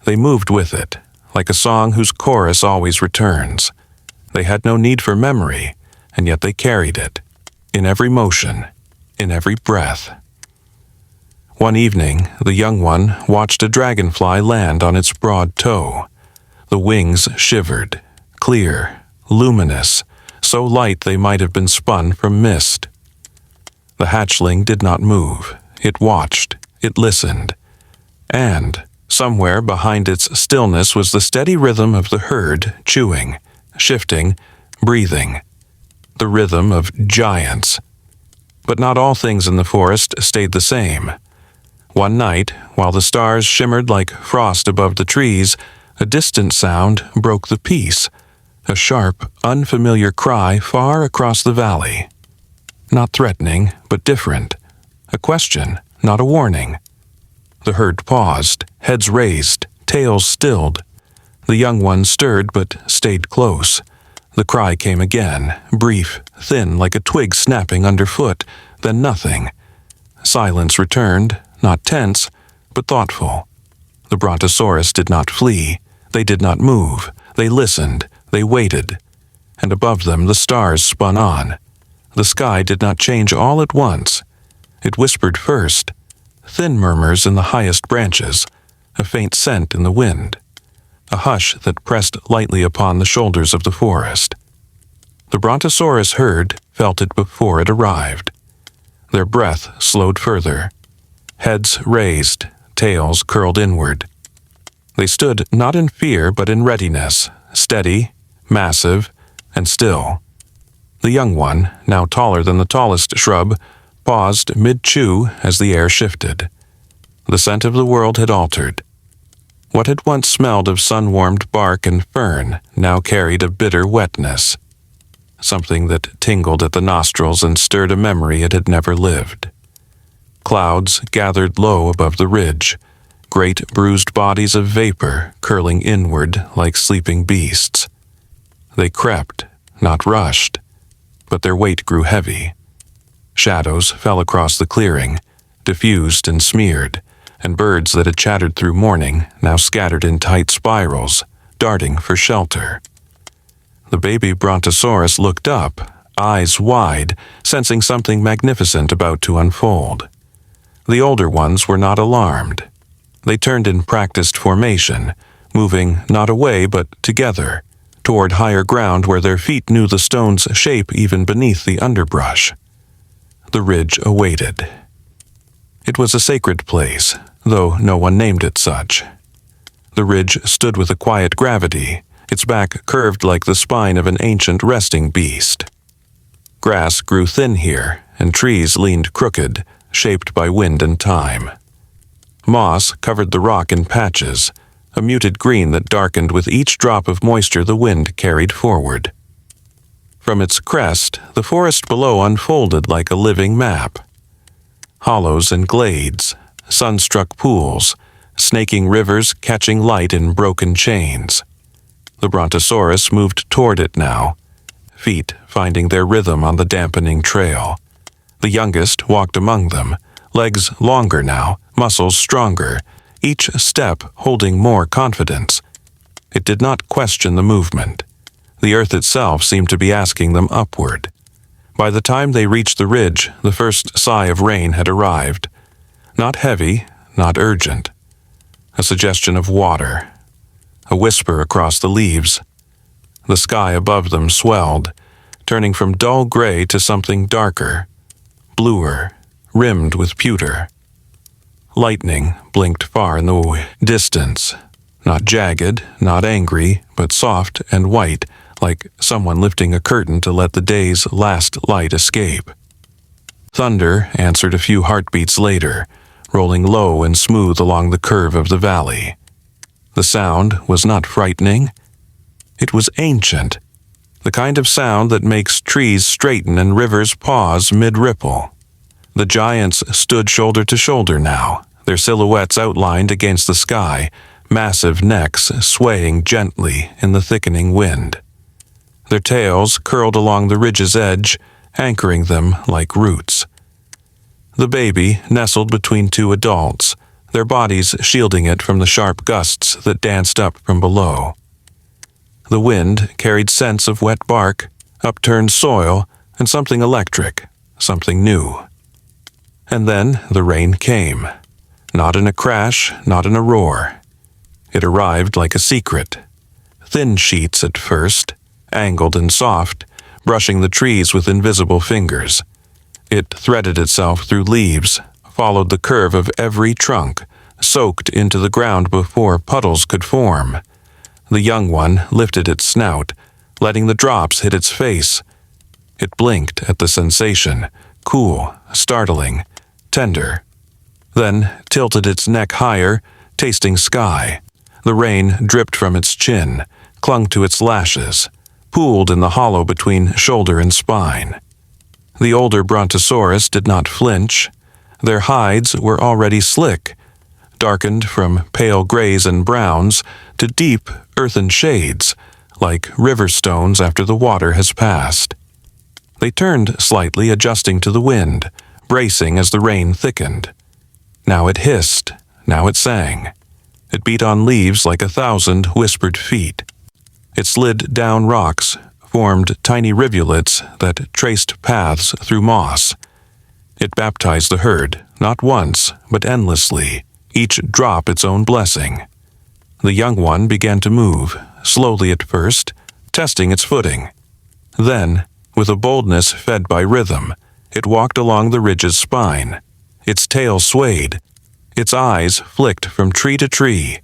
They moved with it, like a song whose chorus always returns. They had no need for memory, and yet they carried it, in every motion, in every breath. One evening, the young one watched a dragonfly land on its broad toe. The wings shivered, clear, luminous, so light they might have been spun from mist. The hatchling did not move. It watched, it listened, and somewhere behind its stillness was the steady rhythm of the herd chewing, shifting, breathing. The rhythm of giants. But not all things in the forest stayed the same. One night, while the stars shimmered like frost above the trees, a distant sound broke the peace, a sharp, unfamiliar cry far across the valley. Not threatening, but different. A question, not a warning. The herd paused, heads raised, tails stilled. The young one stirred but stayed close. The cry came again, brief, thin, like a twig snapping underfoot, then nothing. Silence returned, not tense, but thoughtful. The Brontosaurus did not flee. They did not move. They listened. They waited. And above them the stars spun on. The sky did not change all at once. It whispered first. Thin murmurs in the highest branches, a faint scent in the wind, a hush that pressed lightly upon the shoulders of the forest. The Brontosaurus herd felt it before it arrived. Their breath slowed further. Heads raised, tails curled inward. They stood not in fear but in readiness, steady, massive, and still. The young one, now taller than the tallest shrub, paused mid-chew as the air shifted. The scent of the world had altered. What had once smelled of sun-warmed bark and fern now carried a bitter wetness, something that tingled at the nostrils and stirred a memory it had never lived. Clouds gathered low above the ridge, great bruised bodies of vapor curling inward like sleeping beasts. They crept, not rushed, but their weight grew heavy. Shadows fell across the clearing, diffused and smeared, and birds that had chattered through morning now scattered in tight spirals, darting for shelter. The baby Brontosaurus looked up, eyes wide, sensing something magnificent about to unfold. The older ones were not alarmed. They turned in practiced formation, moving not away but together, toward higher ground where their feet knew the stone's shape even beneath the underbrush. The ridge awaited. It was a sacred place, though no one named it such. The ridge stood with a quiet gravity, its back curved like the spine of an ancient resting beast. Grass grew thin here, and trees leaned crooked, shaped by wind and time. Moss covered the rock in patches, a muted green that darkened with each drop of moisture the wind carried forward. From its crest, the forest below unfolded like a living map. Hollows and glades, sun-struck pools, snaking rivers catching light in broken chains. The Brontosaurus moved toward it now, feet finding their rhythm on the dampening trail. The youngest walked among them, legs longer now, muscles stronger, each step holding more confidence. It did not question the movement. The earth itself seemed to be asking them upward. By the time they reached the ridge, the first sigh of rain had arrived. Not heavy, not urgent. A suggestion of water. A whisper across the leaves. The sky above them swelled, turning from dull gray to something darker, bluer, rimmed with pewter. Lightning blinked far in the distance, not jagged, not angry, but soft and white, like someone lifting a curtain to let the day's last light escape. Thunder answered a few heartbeats later, rolling low and smooth along the curve of the valley. The sound was not frightening. It was ancient, the kind of sound that makes trees straighten and rivers pause mid-ripple. The giants stood shoulder to shoulder now, their silhouettes outlined against the sky, massive necks swaying gently in the thickening wind. Their tails curled along the ridge's edge, anchoring them like roots. The baby nestled between two adults, their bodies shielding it from the sharp gusts that danced up from below. The wind carried scents of wet bark, upturned soil, and something electric, something new. And then the rain came, not in a crash, not in a roar. It arrived like a secret. Thin sheets at first, angled and soft, brushing the trees with invisible fingers. It threaded itself through leaves, followed the curve of every trunk, soaked into the ground before puddles could form. The young one lifted its snout, letting the drops hit its face. It blinked at the sensation, cool, startling, tender. Then tilted its neck higher, tasting sky. The rain dripped from its chin, clung to its lashes, pooled in the hollow between shoulder and spine. The older Brontosaurus did not flinch. Their hides were already slick, darkened from pale grays and browns to deep earthen shades, like river stones after the water has passed. They turned slightly, adjusting to the wind, bracing as the rain thickened. Now it hissed, now it sang. It beat on leaves like 1,000 whispered feet. It slid down rocks, formed tiny rivulets that traced paths through moss. It baptized the herd, not once, but endlessly, each drop its own blessing. The young one began to move, slowly at first, testing its footing. Then, with a boldness fed by rhythm, it walked along the ridge's spine. Its tail swayed. Its eyes flicked from tree to tree.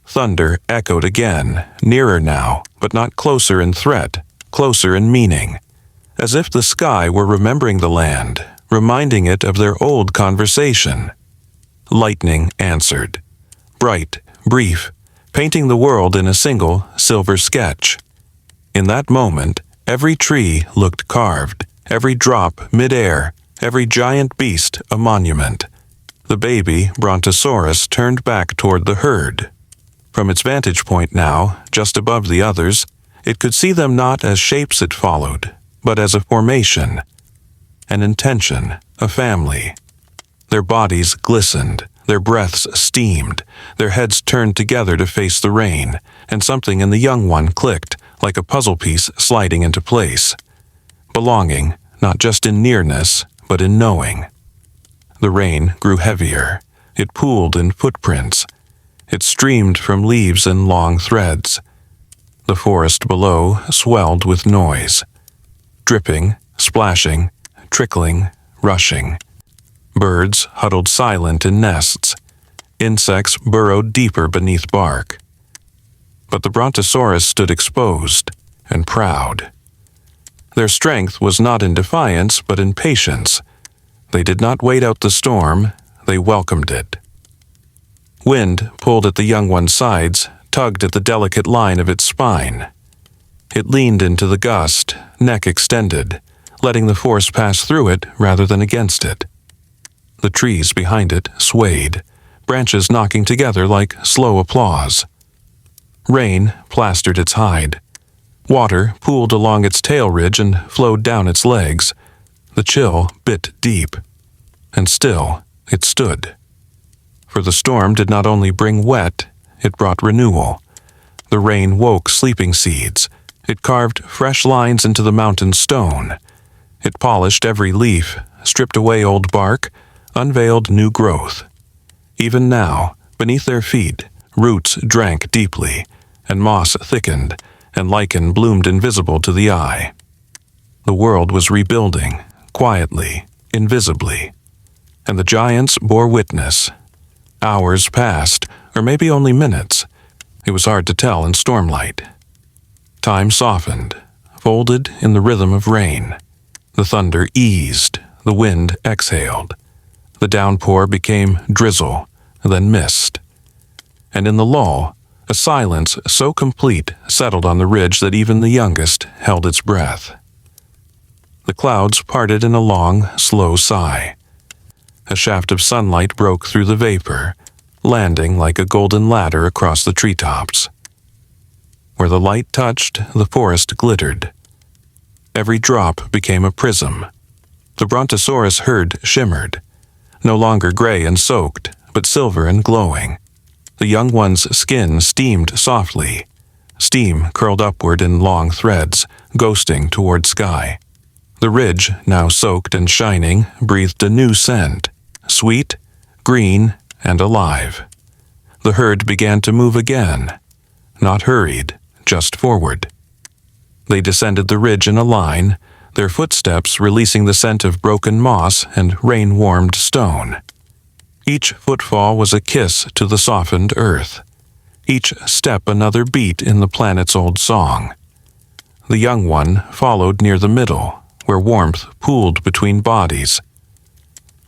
Thunder echoed again, nearer now, but not closer in threat, closer in meaning, as if the sky were remembering the land, reminding it of their old conversation. Lightning answered, bright, brief, painting the world in a single silver sketch. In that moment, every tree looked carved, every drop mid-air, every giant beast a monument. The baby Brontosaurus turned back toward the herd. From its vantage point now, just above the others, it could see them not as shapes it followed, but as a formation, an intention, a family. Their bodies glistened, their breaths steamed, their heads turned together to face the rain, and something in the young one clicked, like a puzzle piece sliding into place. Belonging, not just in nearness, but in knowing. The rain grew heavier. It pooled in footprints. It streamed from leaves in long threads. The forest below swelled with noise. Dripping, splashing, trickling, rushing. Birds huddled silent in nests. Insects burrowed deeper beneath bark. But the Brontosaurus stood exposed and proud. Their strength was not in defiance, but in patience. They did not wait out the storm, they welcomed it. Wind pulled at the young one's sides, tugged at the delicate line of its spine. It leaned into the gust, neck extended, letting the force pass through it rather than against it. The trees behind it swayed, branches knocking together like slow applause. Rain plastered its hide. Water pooled along its tail ridge and flowed down its legs. The chill bit deep. And still it stood. For the storm did not only bring wet, it brought renewal. The rain woke sleeping seeds. It carved fresh lines into the mountain stone. It polished every leaf, stripped away old bark, unveiled new growth. Even now, beneath their feet, roots drank deeply, and moss thickened, and lichen bloomed invisible to the eye. The world was rebuilding, quietly, invisibly, and the giants bore witness. Hours passed, or maybe only minutes. It was hard to tell in stormlight. Time softened, folded in the rhythm of rain. The thunder eased, the wind exhaled. The downpour became drizzle, then mist. And in the lull, a silence so complete settled on the ridge that even the youngest held its breath. The clouds parted in a long, slow sigh. A shaft of sunlight broke through the vapor, landing like a golden ladder across the treetops. Where the light touched, the forest glittered. Every drop became a prism. The Brontosaurus herd shimmered, no longer gray and soaked, but silver and glowing. The young one's skin steamed softly. Steam curled upward in long threads, ghosting toward sky. The ridge, now soaked and shining, breathed a new scent, sweet, green, and alive. The herd began to move again, not hurried, just forward. They descended the ridge in a line, their footsteps releasing the scent of broken moss and rain-warmed stone. Each footfall was a kiss to the softened earth, each step another beat in the planet's old song. The young one followed near the middle, where warmth pooled between bodies.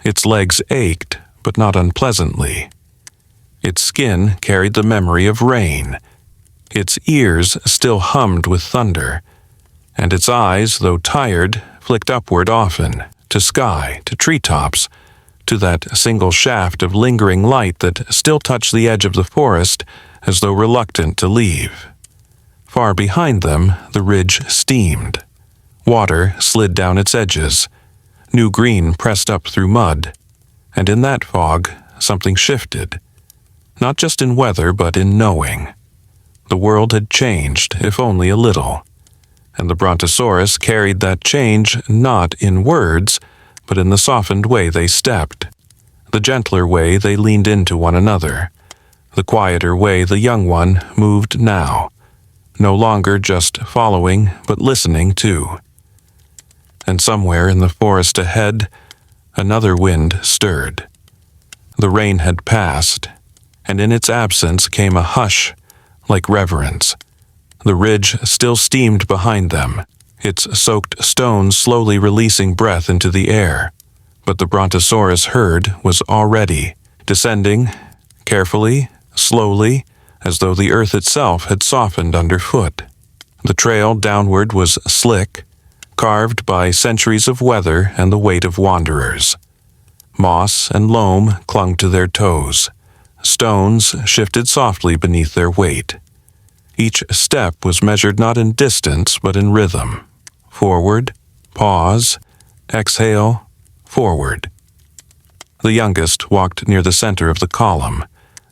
Its legs ached, but not unpleasantly. Its skin carried the memory of rain. Its ears still hummed with thunder, and its eyes, though tired, flicked upward often, to sky, to treetops, to that single shaft of lingering light that still touched the edge of the forest as though reluctant to leave. Far behind them, the ridge steamed. Water slid down its edges. New green pressed up through mud. And in that fog, something shifted. Not just in weather, but in knowing. The world had changed, if only a little. And the Brontosaurus carried that change not in words, but in the softened way they stepped, the gentler way they leaned into one another, the quieter way the young one moved now, no longer just following, but listening too. And somewhere in the forest ahead, another wind stirred. The rain had passed, and in its absence came a hush, like reverence. The ridge still steamed behind them, its soaked stones slowly releasing breath into the air. But the Brontosaurus herd was already descending, carefully, slowly, as though the earth itself had softened underfoot. The trail downward was slick, carved by centuries of weather and the weight of wanderers. Moss and loam clung to their toes. Stones shifted softly beneath their weight. Each step was measured not in distance but in rhythm. Forward, pause, exhale, forward. The youngest walked near the center of the column,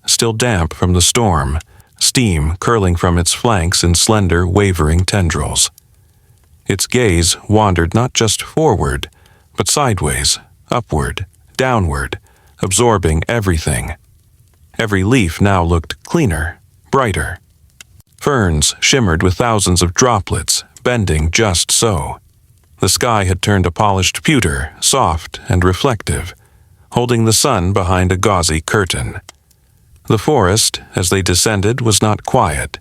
still damp from the storm, steam curling from its flanks in slender, wavering tendrils. Its gaze wandered not just forward, but sideways, upward, downward, absorbing everything. Every leaf now looked cleaner, brighter. Ferns shimmered with thousands of droplets, bending just so. The sky had turned a polished pewter, soft and reflective, holding the sun behind a gauzy curtain. The forest, as they descended, was not quiet.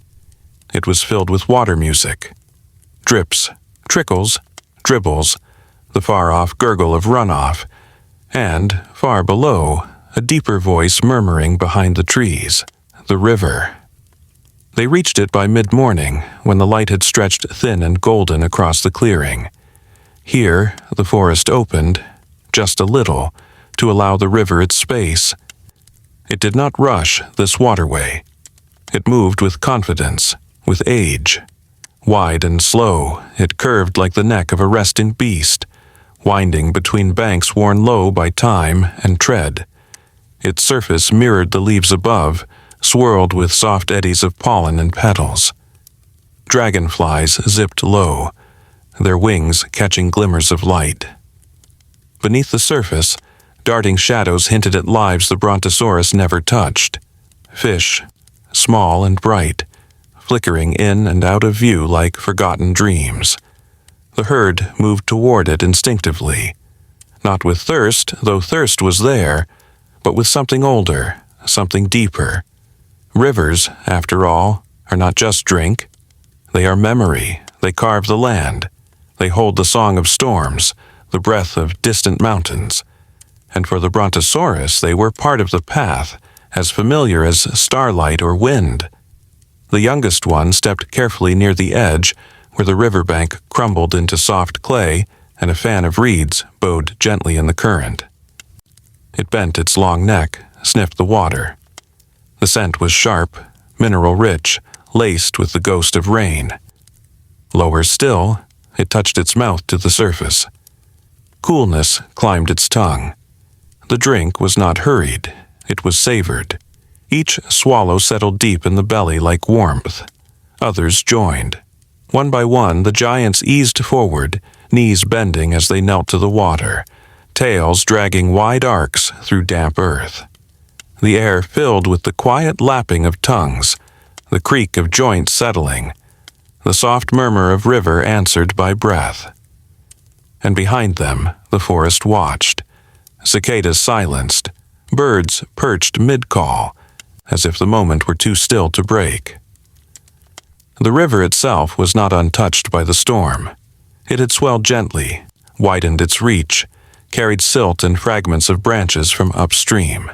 It was filled with water music. Drips, trickles, dribbles, the far-off gurgle of runoff, and, far below, a deeper voice murmuring behind the trees, the river. They reached it by mid-morning, when the light had stretched thin and golden across the clearing. Here, the forest opened, just a little, to allow the river its space. It did not rush this waterway. It moved with confidence, with age. Wide and slow, it curved like the neck of a resting beast, winding between banks worn low by time and tread. Its surface mirrored the leaves above, swirled with soft eddies of pollen and petals. Dragonflies zipped low, their wings catching glimmers of light. Beneath the surface, darting shadows hinted at lives the Brontosaurus never touched. Fish, small and bright, flickering in and out of view like forgotten dreams. The herd moved toward it instinctively, not with thirst, though thirst was there, but with something older, something deeper. Rivers, after all, are not just drink. They are memory. They carve the land. They hold the song of storms, the breath of distant mountains. and for the Brontosaurus they were part of the path, as familiar as starlight or wind. The youngest one stepped carefully near the edge, where the riverbank crumbled into soft clay and a fan of reeds bowed gently in the current. It bent its long neck, sniffed the water. The scent was sharp, mineral-rich, laced with the ghost of rain. Lower still, it touched its mouth to the surface. Coolness climbed its tongue. The drink was not hurried, it was savored. Each swallow settled deep in the belly like warmth. Others joined. One by one, the giants eased forward, knees bending as they knelt to the water, tails dragging wide arcs through damp earth. The air filled with the quiet lapping of tongues, the creak of joints settling, the soft murmur of river answered by breath. And behind them, the forest watched. Cicadas silenced, birds perched mid-call, as if the moment were too still to break. The river itself was not untouched by the storm. It had swelled gently, widened its reach, carried silt and fragments of branches from upstream.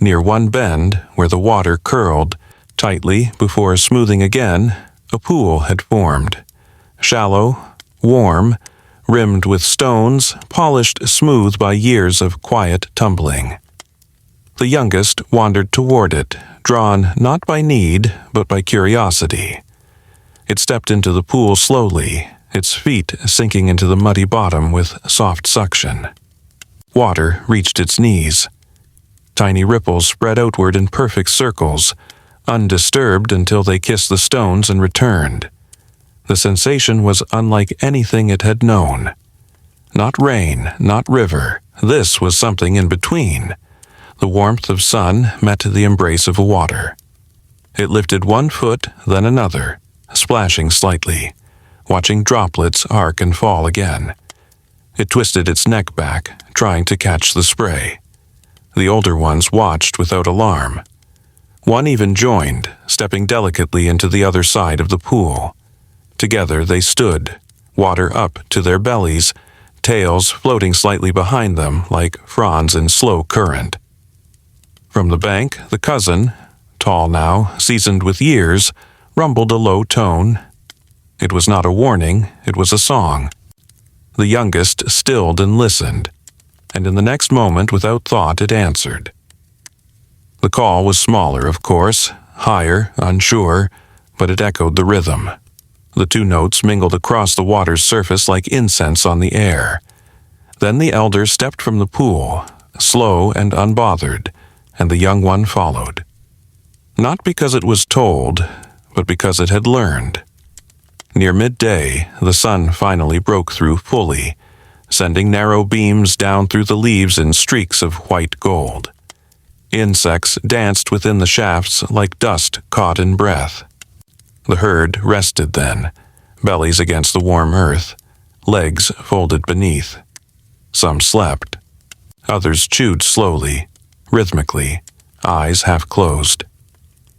Near one bend, where the water curled tightly before smoothing again, a pool had formed. Shallow, warm, rimmed with stones, polished smooth by years of quiet tumbling. The youngest wandered toward it, drawn not by need, but by curiosity. It stepped into the pool slowly, its feet sinking into the muddy bottom with soft suction. Water reached its knees. Tiny ripples spread outward in perfect circles, undisturbed until they kissed the stones and returned. The sensation was unlike anything it had known. Not rain, not river, this was something in between. The warmth of sun met the embrace of water. It lifted one foot, then another, splashing slightly, watching droplets arc and fall again. It twisted its neck back, trying to catch the spray. The older ones watched without alarm. One even joined, stepping delicately into the other side of the pool. Together they stood, water up to their bellies, tails floating slightly behind them like fronds in slow current. From the bank, the cousin, tall now, seasoned with years, rumbled a low tone. It was not a warning, it was a song. The youngest stilled and listened, and in the next moment, without thought, it answered. The call was smaller, of course, higher, unsure, but it echoed the rhythm. The two notes mingled across the water's surface like incense on the air. Then the elder stepped from the pool, slow and unbothered, and the young one followed. Not because it was told, but because it had learned. Near midday, the sun finally broke through fully, sending narrow beams down through the leaves in streaks of white gold. Insects danced within the shafts like dust caught in breath. The herd rested then, bellies against the warm earth, legs folded beneath. Some slept. Others chewed slowly, rhythmically, eyes half closed.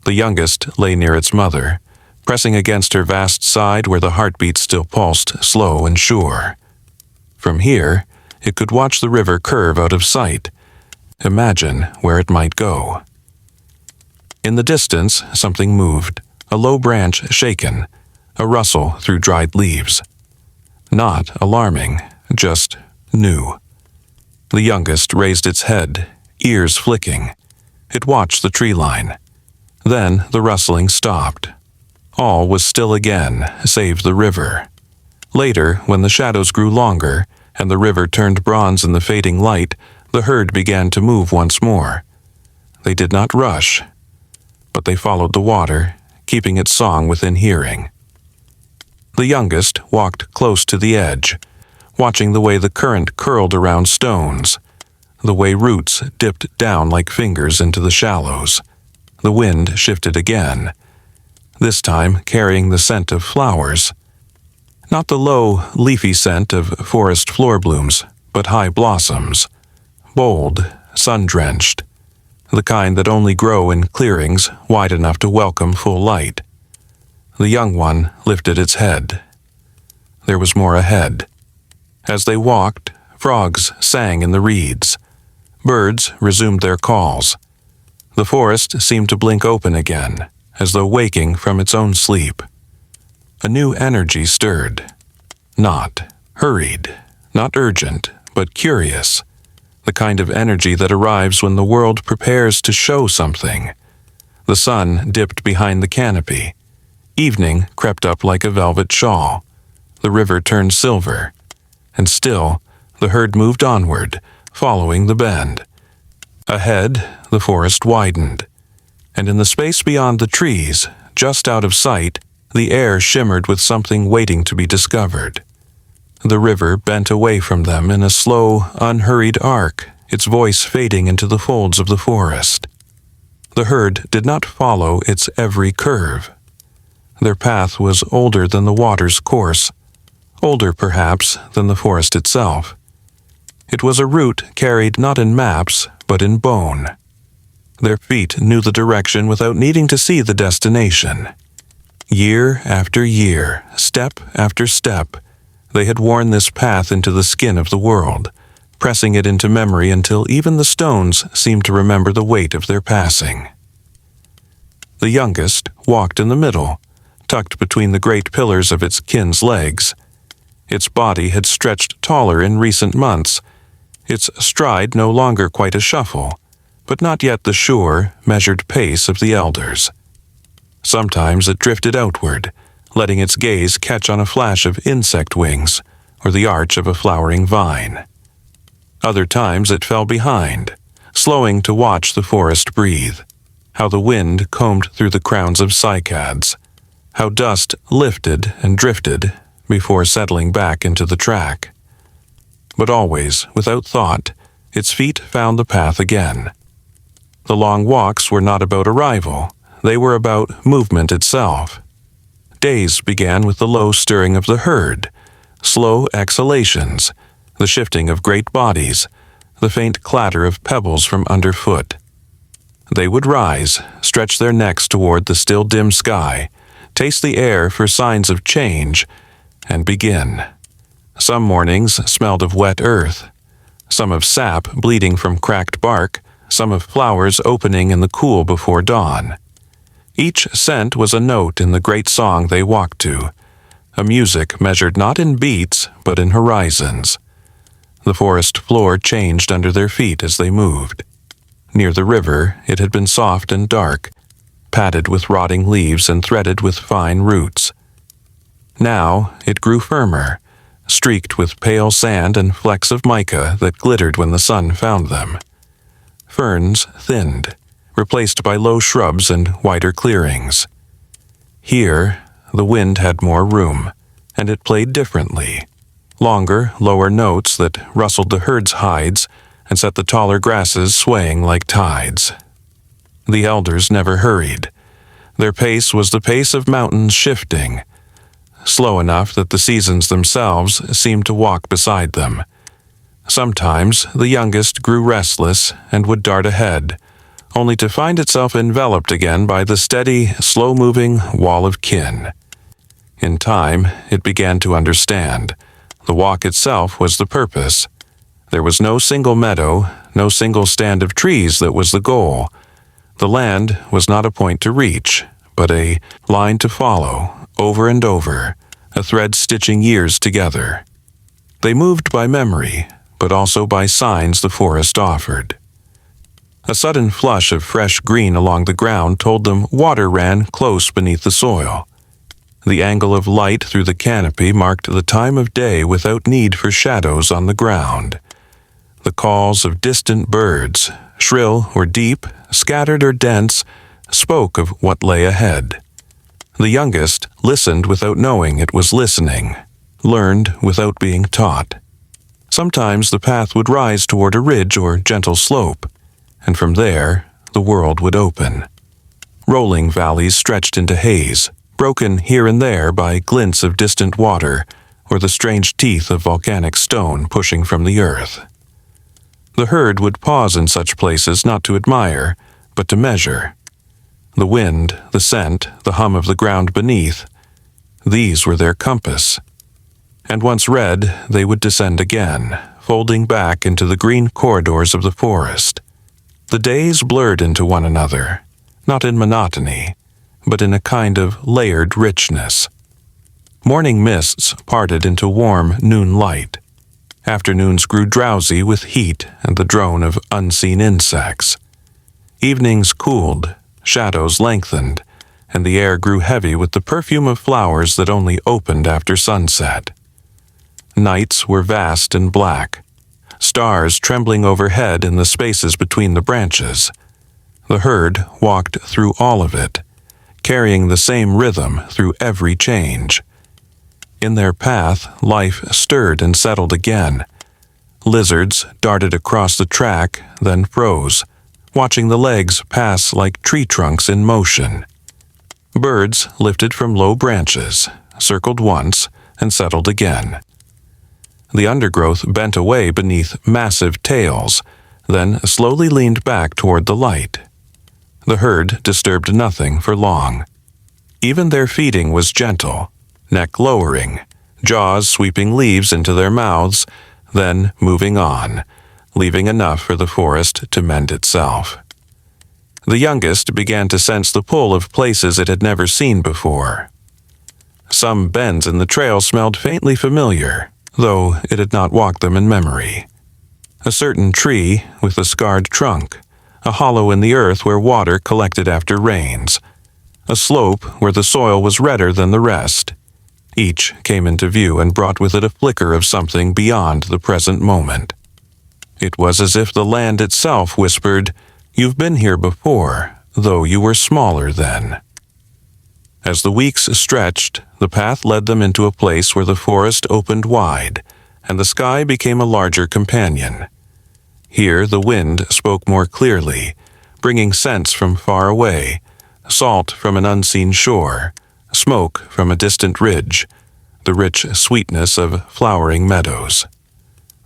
The youngest lay near its mother, pressing against her vast side where the heartbeat still pulsed slow and sure. From here, it could watch the river curve out of sight, imagine where it might go. In the distance, something moved, a low branch shaken, a rustle through dried leaves. Not alarming, just new. The youngest raised its head, ears flicking. It watched the tree line. Then the rustling stopped. All was still again, save the river. Later, when the shadows grew longer, and the river turned bronze in the fading light, the herd began to move once more. They did not rush, but they followed the water, keeping its song within hearing. The youngest walked close to the edge, watching the way the current curled around stones, the way roots dipped down like fingers into the shallows. The wind shifted again, this time carrying the scent of flowers. Not the low, leafy scent of forest floor blooms, but high blossoms, bold, sun-drenched, the kind that only grow in clearings wide enough to welcome full light. The young one lifted its head. There was more ahead. As they walked, frogs sang in the reeds. Birds resumed their calls. The forest seemed to blink open again, as though waking from its own sleep. A new energy stirred. Not hurried, not urgent, but curious. The kind of energy that arrives when the world prepares to show something. The sun dipped behind the canopy. Evening crept up like a velvet shawl. The river turned silver. And still, the herd moved onward, following the bend. Ahead, the forest widened. And in the space beyond the trees, just out of sight, the air shimmered with something waiting to be discovered. The river bent away from them in a slow, unhurried arc, its voice fading into the folds of the forest. The herd did not follow its every curve. Their path was older than the water's course, older perhaps than the forest itself. It was a route carried not in maps, but in bone. Their feet knew the direction without needing to see the destination. Year after year, step after step, they had worn this path into the skin of the world, pressing it into memory until even the stones seemed to remember the weight of their passing. The youngest walked in the middle, tucked between the great pillars of its kin's legs. Its body had stretched taller in recent months, its stride no longer quite a shuffle, but not yet the sure, measured pace of the elders. Sometimes it drifted outward, letting its gaze catch on a flash of insect wings or the arch of a flowering vine. Other times it fell behind, slowing to watch the forest breathe, how the wind combed through the crowns of cycads, how dust lifted and drifted before settling back into the track. But always, without thought, its feet found the path again. The long walks were not about arrival, they were about movement itself. Days began with the low stirring of the herd, slow exhalations, the shifting of great bodies, the faint clatter of pebbles from underfoot. They would rise, stretch their necks toward the still dim sky, taste the air for signs of change, and begin. Some mornings smelled of wet earth, some of sap bleeding from cracked bark, some of flowers opening in the cool before dawn. Each scent was a note in the great song they walked to, a music measured not in beats but in horizons. The forest floor changed under their feet as they moved. Near the river it had been soft and dark, padded with rotting leaves and threaded with fine roots. Now it grew firmer, streaked with pale sand and flecks of mica that glittered when the sun found them. Ferns thinned, replaced by low shrubs and wider clearings. Here, the wind had more room, and it played differently. Longer, lower notes that rustled the herd's hides and set the taller grasses swaying like tides. The elders never hurried. Their pace was the pace of mountains shifting, slow enough that the seasons themselves seemed to walk beside them. Sometimes the youngest grew restless and would dart ahead, only to find itself enveloped again by the steady, slow-moving wall of kin. In time, it began to understand. The walk itself was the purpose. There was no single meadow, no single stand of trees that was the goal. The land was not a point to reach, but a line to follow, over and over, a thread stitching years together. They moved by memory, but also by signs the forest offered. A sudden flush of fresh green along the ground told them water ran close beneath the soil. The angle of light through the canopy marked the time of day without need for shadows on the ground. The calls of distant birds, shrill or deep, scattered or dense, spoke of what lay ahead. The youngest listened without knowing it was listening, learned without being taught. Sometimes the path would rise toward a ridge or gentle slope, and from there the world would open. Rolling valleys stretched into haze, broken here and there by glints of distant water or the strange teeth of volcanic stone pushing from the earth. The herd would pause in such places not to admire, but to measure. The wind, the scent, the hum of the ground beneath, these were their compass. And once read, they would descend again, folding back into the green corridors of the forest. The days blurred into one another, not in monotony, but in a kind of layered richness. Morning mists parted into warm noon light. Afternoons grew drowsy with heat and the drone of unseen insects. Evenings cooled, shadows lengthened, and the air grew heavy with the perfume of flowers that only opened after sunset. Nights were vast and black, stars trembling overhead in the spaces between the branches. The herd walked through all of it, carrying the same rhythm through every change. In their path, life stirred and settled again. Lizards darted across the track, then froze, watching the legs pass like tree trunks in motion. Birds lifted from low branches, circled once, and settled again. The undergrowth bent away beneath massive tails, then slowly leaned back toward the light. The herd disturbed nothing for long. Even their feeding was gentle, neck lowering, jaws sweeping leaves into their mouths, then moving on, leaving enough for the forest to mend itself. The youngest began to sense the pull of places it had never seen before. Some bends in the trail smelled faintly familiar, though it had not walked them in memory. A certain tree with a scarred trunk, a hollow in the earth where water collected after rains, a slope where the soil was redder than the rest. Each came into view and brought with it a flicker of something beyond the present moment. It was as if the land itself whispered, "You've been here before, though you were smaller then." As the weeks stretched, the path led them into a place where the forest opened wide, and the sky became a larger companion. Here the wind spoke more clearly, bringing scents from far away, salt from an unseen shore, smoke from a distant ridge, the rich sweetness of flowering meadows.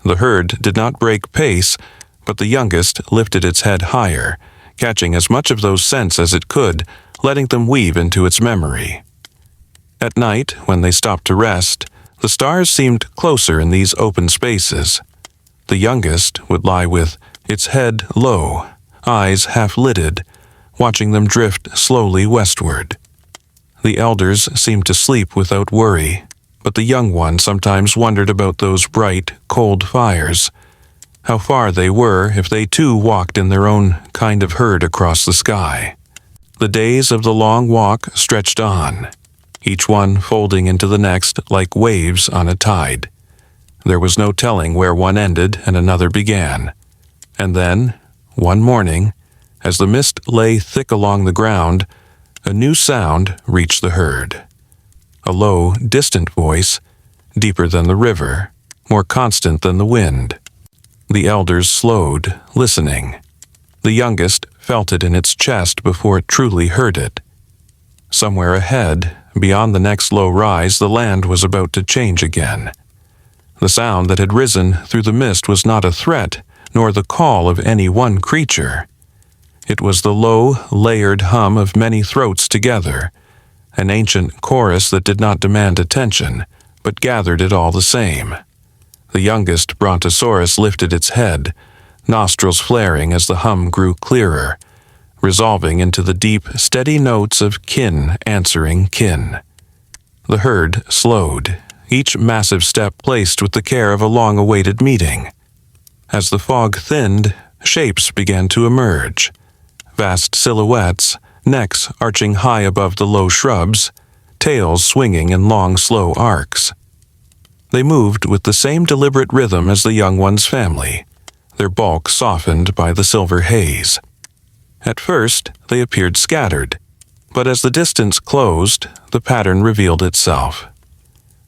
The herd did not break pace, but the youngest lifted its head higher, catching as much of those scents as it could, letting them weave into its memory. At night, when they stopped to rest, the stars seemed closer in these open spaces. The youngest would lie with its head low, eyes half-lidded, watching them drift slowly westward. The elders seemed to sleep without worry, but the young one sometimes wondered about those bright, cold fires, how far they were if they too walked in their own kind of herd across the sky. The days of the long walk stretched on, each one folding into the next like waves on a tide. There was no telling where one ended and another began. And then, one morning, as the mist lay thick along the ground, a new sound reached the herd. A low, distant voice, deeper than the river, more constant than the wind. The elders slowed, listening. The youngest felt it in its chest before it truly heard it. Somewhere ahead, beyond the next low rise, the land was about to change again. The sound that had risen through the mist was not a threat, nor the call of any one creature. It was the low, layered hum of many throats together, an ancient chorus that did not demand attention, but gathered it all the same. The youngest Brontosaurus lifted its head, nostrils flaring as the hum grew clearer, resolving into the deep, steady notes of kin answering kin. The herd slowed, each massive step placed with the care of a long-awaited meeting. As the fog thinned, shapes began to emerge. Vast silhouettes, necks arching high above the low shrubs, tails swinging in long, slow arcs. They moved with the same deliberate rhythm as the young one's family, their bulk softened by the silver haze. At first, they appeared scattered, but as the distance closed, the pattern revealed itself.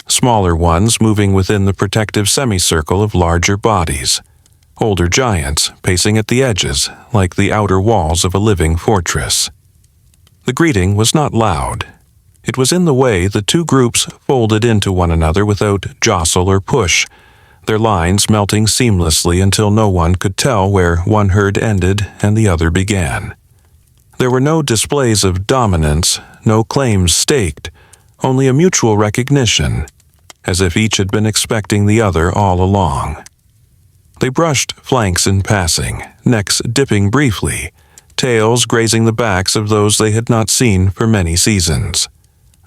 Smaller ones moving within the protective semicircle of larger bodies, older giants pacing at the edges like the outer walls of a living fortress. The greeting was not loud. It was in the way the two groups folded into one another without jostle or push, their lines melting seamlessly until no one could tell where one herd ended and the other began. There were no displays of dominance, no claims staked, only a mutual recognition, as if each had been expecting the other all along. They brushed flanks in passing, necks dipping briefly, tails grazing the backs of those they had not seen for many seasons.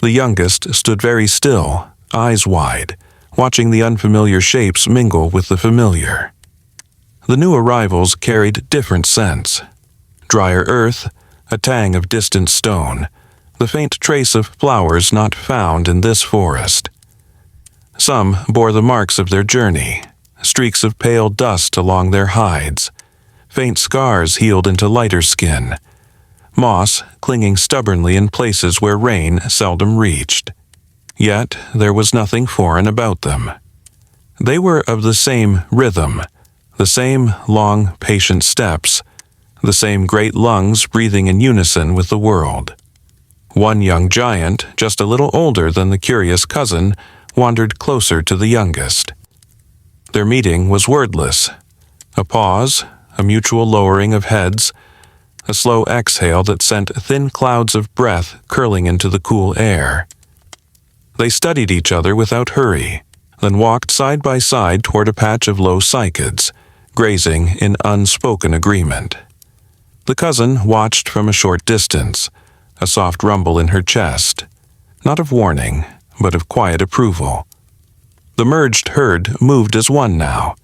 The youngest stood very still, eyes wide, watching the unfamiliar shapes mingle with the familiar. The new arrivals carried different scents. Drier earth, a tang of distant stone, the faint trace of flowers not found in this forest. Some bore the marks of their journey, streaks of pale dust along their hides, faint scars healed into lighter skin, moss clinging stubbornly in places where rain seldom reached. Yet there was nothing foreign about them. They were of the same rhythm, the same long, patient steps, the same great lungs breathing in unison with the world. One young giant, just a little older than the curious cousin, wandered closer to the youngest. Their meeting was wordless. A pause, a mutual lowering of heads, a slow exhale that sent thin clouds of breath curling into the cool air. They studied each other without hurry, then walked side by side toward a patch of low cycads, grazing in unspoken agreement. The cousin watched from a short distance, a soft rumble in her chest, not of warning, but of quiet approval. The merged herd moved as one now,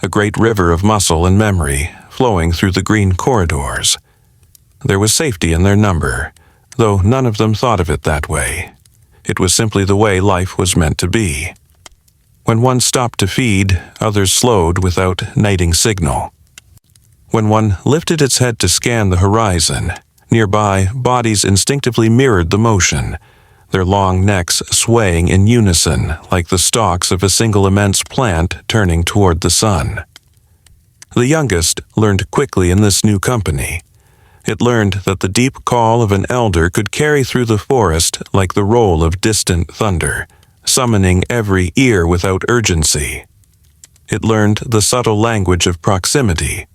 a great river of muscle and memory flowing through the green corridors. There was safety in their number, though none of them thought of it that way. It was simply the way life was meant to be. When one stopped to feed, others slowed without knighting signal. When one lifted its head to scan the horizon, nearby bodies instinctively mirrored the motion, their long necks swaying in unison like the stalks of a single immense plant turning toward the sun. The youngest learned quickly in this new company. It learned that the deep call of an elder could carry through the forest like the roll of distant thunder, summoning every ear without urgency. It learned the subtle language of proximity,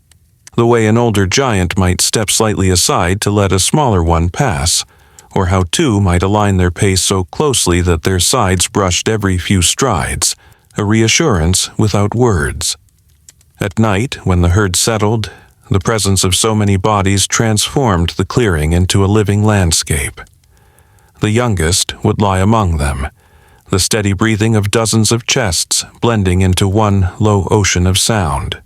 the way an older giant might step slightly aside to let a smaller one pass, or how two might align their pace so closely that their sides brushed every few strides, a reassurance without words. At night, when the herd settled, the presence of so many bodies transformed the clearing into a living landscape. The youngest would lie among them, the steady breathing of dozens of chests blending into one low ocean of sound.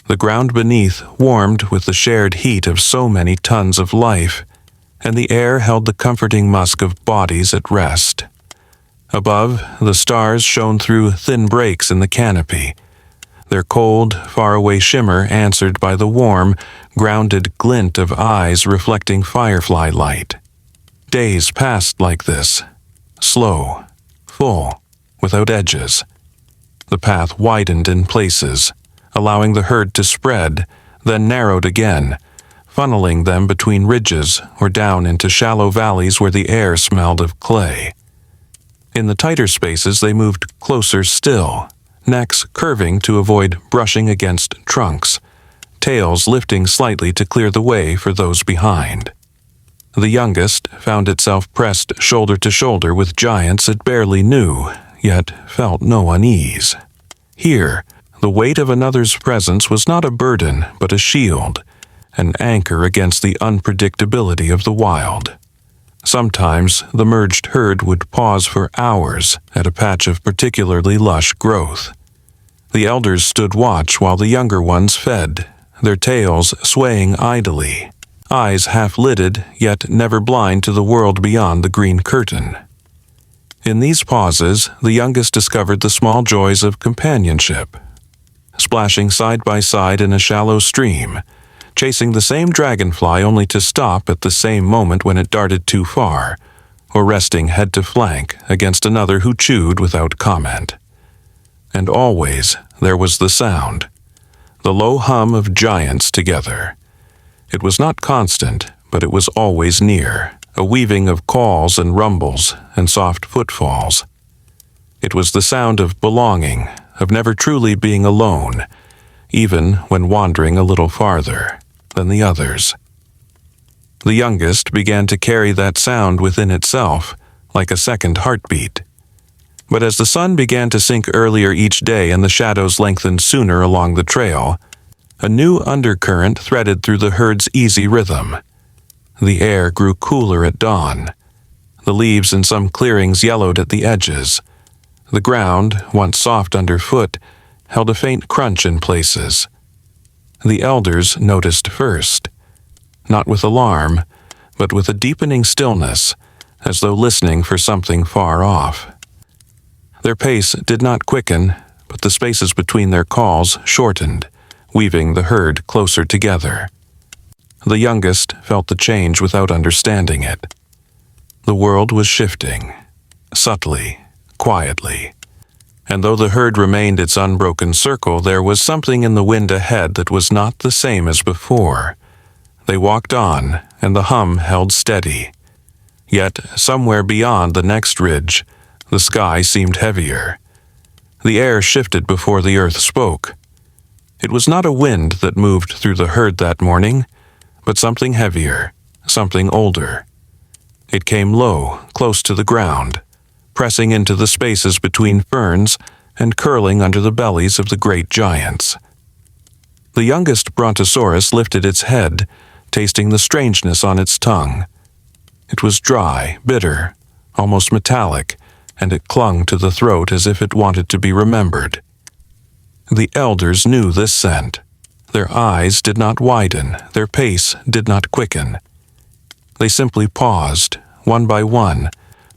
The ground beneath warmed with the shared heat of so many tons of life, and the air held the comforting musk of bodies at rest. Above, the stars shone through thin breaks in the canopy, their cold, faraway shimmer answered by the warm, grounded glint of eyes reflecting firefly light. Days passed like this, slow, full, without edges. The path widened in places, allowing the herd to spread, then narrowed again, funneling them between ridges or down into shallow valleys where the air smelled of clay. In the tighter spaces they moved closer still, necks curving to avoid brushing against trunks, tails lifting slightly to clear the way for those behind. The youngest found itself pressed shoulder to shoulder with giants it barely knew, yet felt no unease. Here, the weight of another's presence was not a burden but a shield, an anchor against the unpredictability of the wild. Sometimes the merged herd would pause for hours at a patch of particularly lush growth. The elders stood watch while the younger ones fed, their tails swaying idly, eyes half-lidded yet never blind to the world beyond the green curtain. In these pauses, the youngest discovered the small joys of companionship. Splashing side by side in a shallow stream, chasing the same dragonfly only to stop at the same moment when it darted too far, or resting head to flank against another who chewed without comment. And always there was the sound, the low hum of giants together. It was not constant, but it was always near, a weaving of calls and rumbles and soft footfalls. It was the sound of belonging, of never truly being alone, even when wandering a little farther than the others. The youngest began to carry that sound within itself, like a second heartbeat. But as the sun began to sink earlier each day and the shadows lengthened sooner along the trail, a new undercurrent threaded through the herd's easy rhythm. The air grew cooler at dawn. The leaves in some clearings yellowed at the edges. The ground, once soft underfoot, held a faint crunch in places. The elders noticed first, not with alarm, but with a deepening stillness, as though listening for something far off. Their pace did not quicken, but the spaces between their calls shortened, weaving the herd closer together. The youngest felt the change without understanding it. The world was shifting, subtly, quietly, and though the herd remained its unbroken circle, there was something in the wind ahead that was not the same as before. They walked on, and the hum held steady. Yet, somewhere beyond the next ridge, the sky seemed heavier. The air shifted before the earth spoke. It was not a wind that moved through the herd that morning, but something heavier, something older. It came low, close to the ground, pressing into the spaces between ferns and curling under the bellies of the great giants. The youngest Brontosaurus lifted its head, tasting the strangeness on its tongue. It was dry, bitter, almost metallic, and it clung to the throat as if it wanted to be remembered. The elders knew this scent. Their eyes did not widen, their pace did not quicken. They simply paused, one by one,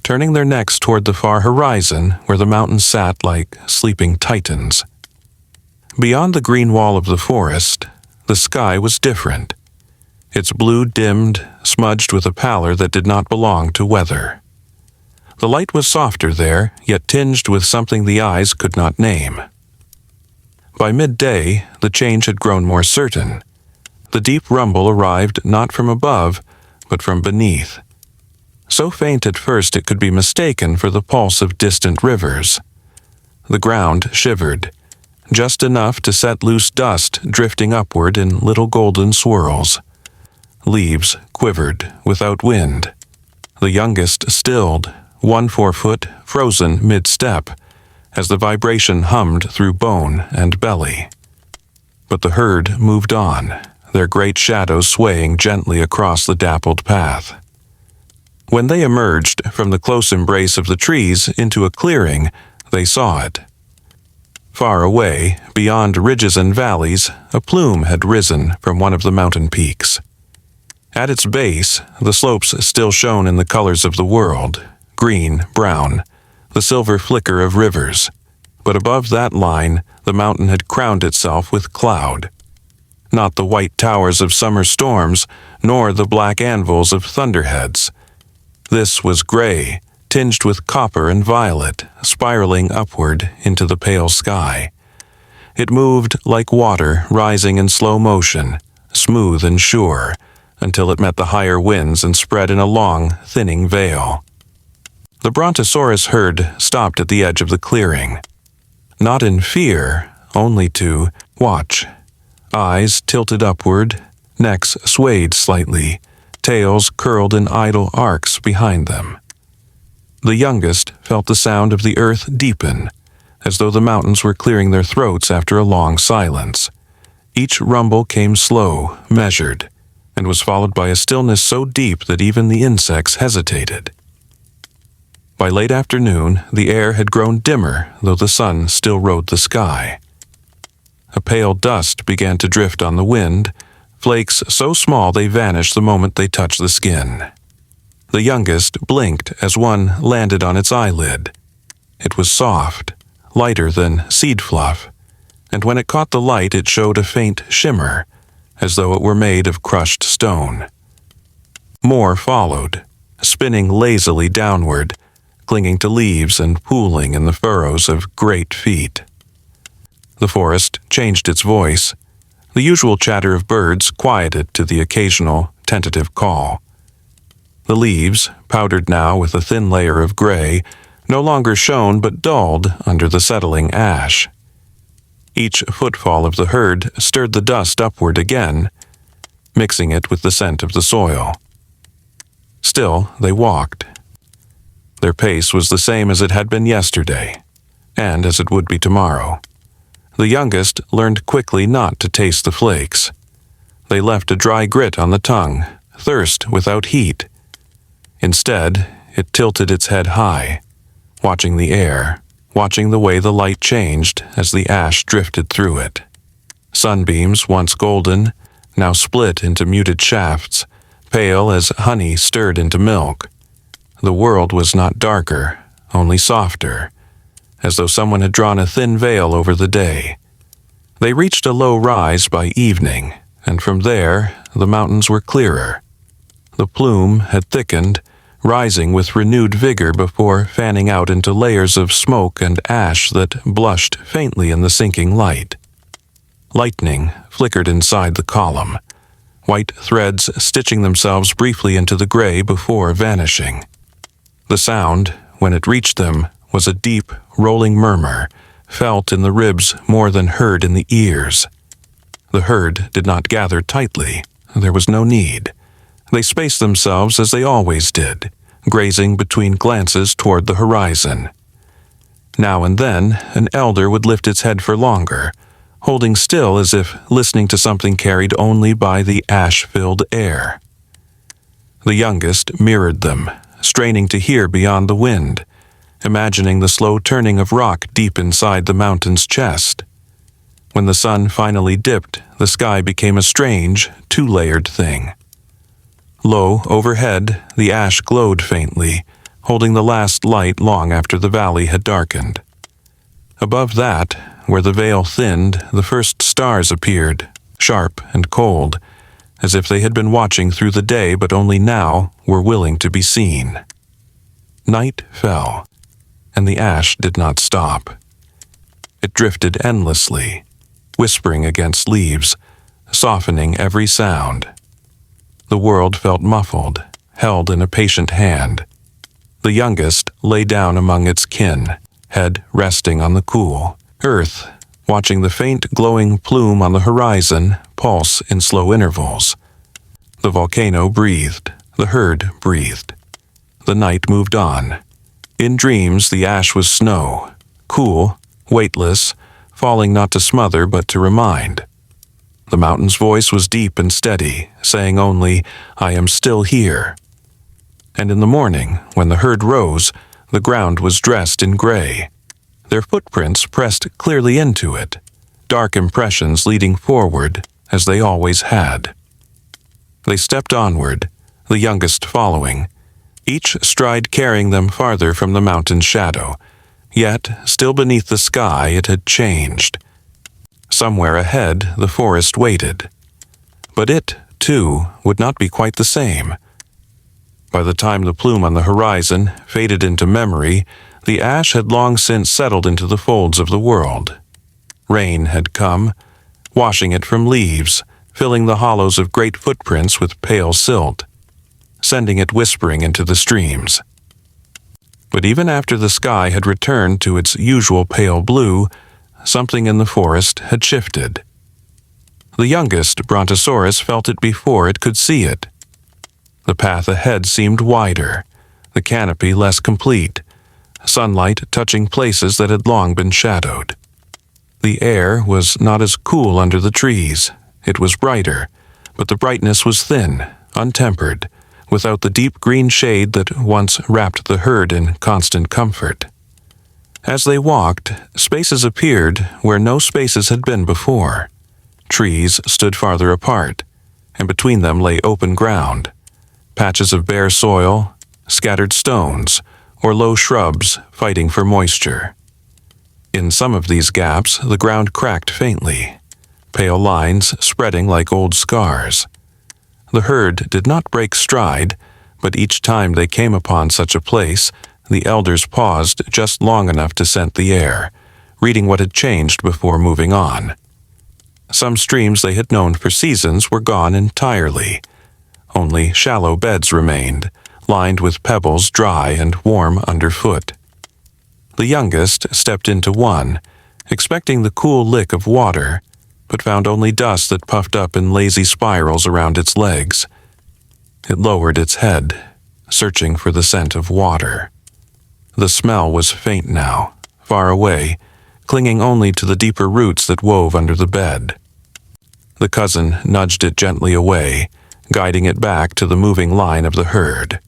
turning their necks toward the far horizon where the mountains sat like sleeping titans. Beyond the green wall of the forest, the sky was different. Its blue dimmed, smudged with a pallor that did not belong to weather. The light was softer there, yet tinged with something the eyes could not name. By midday, the change had grown more certain. The deep rumble arrived not from above, but from beneath. So faint at first it could be mistaken for the pulse of distant rivers. The ground shivered, just enough to set loose dust drifting upward in little golden swirls. Leaves quivered without wind. The youngest stilled, one forefoot frozen mid-step, as the vibration hummed through bone and belly. But the herd moved on, their great shadows swaying gently across the dappled path. When they emerged from the close embrace of the trees into a clearing, they saw it. Far away, beyond ridges and valleys, a plume had risen from one of the mountain peaks. At its base, the slopes still shone in the colors of the world, green, brown, the silver flicker of rivers. But above that line, the mountain had crowned itself with cloud. Not the white towers of summer storms, nor the black anvils of thunderheads. This was gray, tinged with copper and violet, spiraling upward into the pale sky. It moved like water rising in slow motion, smooth and sure, until it met the higher winds and spread in a long, thinning veil. The Brontosaurus herd stopped at the edge of the clearing. Not in fear, only to watch. Eyes tilted upward, necks swayed slightly, tails curled in idle arcs behind them. The youngest felt the sound of the earth deepen, as though the mountains were clearing their throats after a long silence. Each rumble came slow, measured, and was followed by a stillness so deep that even the insects hesitated. By late afternoon, the air had grown dimmer, though the sun still rode the sky. A pale dust began to drift on the wind, flakes so small they vanished the moment they touched the skin. The youngest blinked as one landed on its eyelid. It was soft, lighter than seed fluff, and when it caught the light it showed a faint shimmer, as though it were made of crushed stone. More followed, spinning lazily downward, clinging to leaves and pooling in the furrows of great feet. The forest changed its voice. The usual chatter of birds quieted to the occasional, tentative call. The leaves, powdered now with a thin layer of gray, no longer shone but dulled under the settling ash. Each footfall of the herd stirred the dust upward again, mixing it with the scent of the soil. Still, they walked. Their pace was the same as it had been yesterday, and as it would be tomorrow. The youngest learned quickly not to taste the flakes. They left a dry grit on the tongue, thirst without heat. Instead, it tilted its head high, watching the air, watching the way the light changed as the ash drifted through it. Sunbeams, once golden, now split into muted shafts, pale as honey stirred into milk. The world was not darker, only softer, as though someone had drawn a thin veil over the day. They reached a low rise by evening, and from there the mountains were clearer. The plume had thickened, rising with renewed vigor before fanning out into layers of smoke and ash that blushed faintly in the sinking light. Lightning flickered inside the column, white threads stitching themselves briefly into the gray before vanishing. The sound, when it reached them, was a deep, rolling murmur, felt in the ribs more than heard in the ears. The herd did not gather tightly. There was no need. They spaced themselves as they always did, grazing between glances toward the horizon. Now and then, an elder would lift its head for longer, holding still as if listening to something carried only by the ash-filled air. The youngest mirrored them, straining to hear beyond the wind, imagining the slow turning of rock deep inside the mountain's chest. When the sun finally dipped, the sky became a strange, two-layered thing. Low overhead, the ash glowed faintly, holding the last light long after the valley had darkened. Above that, where the veil thinned, the first stars appeared, sharp and cold, as if they had been watching through the day but only now were willing to be seen. Night fell, and the ash did not stop. It drifted endlessly, whispering against leaves, softening every sound. The world felt muffled, held in a patient hand. The youngest lay down among its kin, head resting on the cool earth, watching the faint glowing plume on the horizon pulse in slow intervals. The volcano breathed, the herd breathed. The night moved on. In dreams, the ash was snow, cool, weightless, falling not to smother but to remind. The mountain's voice was deep and steady, saying only, "I am still here." And in the morning, when the herd rose, the ground was dressed in gray. Their footprints pressed clearly into it, dark impressions leading forward, as they always had. They stepped onward, the youngest following, each stride carrying them farther from the mountain's shadow, yet still beneath the sky it had changed. Somewhere ahead the forest waited. But it, too, would not be quite the same. By the time the plume on the horizon faded into memory, the ash had long since settled into the folds of the world. Rain had come, washing it from leaves, filling the hollows of great footprints with pale silt, sending it whispering into the streams. But even after the sky had returned to its usual pale blue, something in the forest had shifted. The youngest Brontosaurus felt it before it could see it. The path ahead seemed wider, the canopy less complete, sunlight touching places that had long been shadowed. The air was not as cool under the trees. It was brighter, but the brightness was thin, untempered, without the deep green shade that once wrapped the herd in constant comfort. As they walked, spaces appeared where no spaces had been before. Trees stood farther apart, and between them lay open ground, patches of bare soil, scattered stones, or low shrubs fighting for moisture. In some of these gaps, the ground cracked faintly, pale lines spreading like old scars. The herd did not break stride, but each time they came upon such a place, the elders paused just long enough to scent the air, reading what had changed before moving on. Some streams they had known for seasons were gone entirely. Only shallow beds remained, lined with pebbles dry and warm underfoot. The youngest stepped into one, expecting the cool lick of water, but found only dust that puffed up in lazy spirals around its legs. It lowered its head, searching for the scent of water. The smell was faint now, far away, clinging only to the deeper roots that wove under the bed. The cousin nudged it gently away, guiding it back to the moving line of the herd.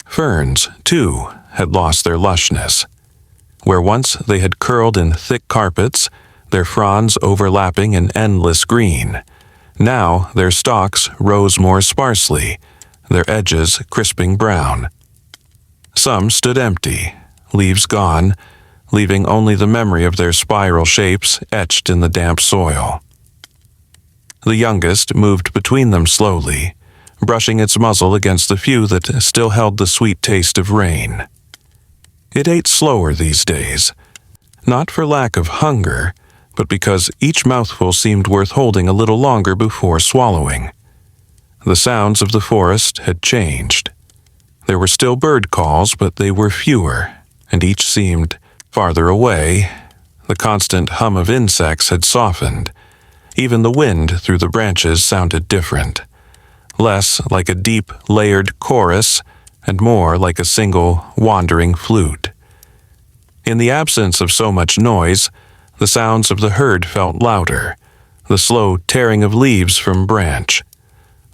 Ferns, too, had lost their lushness. Where once they had curled in thick carpets, their fronds overlapping in endless green, now their stalks rose more sparsely, their edges crisping brown. Some stood empty, leaves gone, leaving only the memory of their spiral shapes etched in the damp soil. The youngest moved between them slowly, brushing its muzzle against the few that still held the sweet taste of rain. It ate slower these days, not for lack of hunger, but because each mouthful seemed worth holding a little longer before swallowing. The sounds of the forest had changed. There were still bird calls, but they were fewer, and each seemed farther away. The constant hum of insects had softened. Even the wind through the branches sounded different, less like a deep, layered chorus and more like a single, wandering flute. In the absence of so much noise, the sounds of the herd felt louder, the slow tearing of leaves from branch,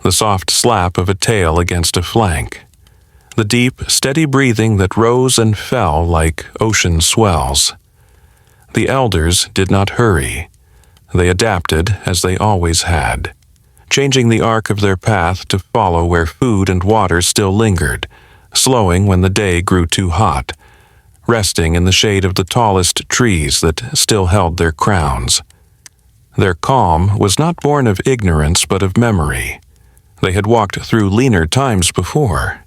the soft slap of a tail against a flank, the deep, steady breathing that rose and fell like ocean swells. The elders did not hurry. They adapted as they always had, changing the arc of their path to follow where food and water still lingered, slowing when the day grew too hot, resting in the shade of the tallest trees that still held their crowns. Their calm was not born of ignorance but of memory. They had walked through leaner times before.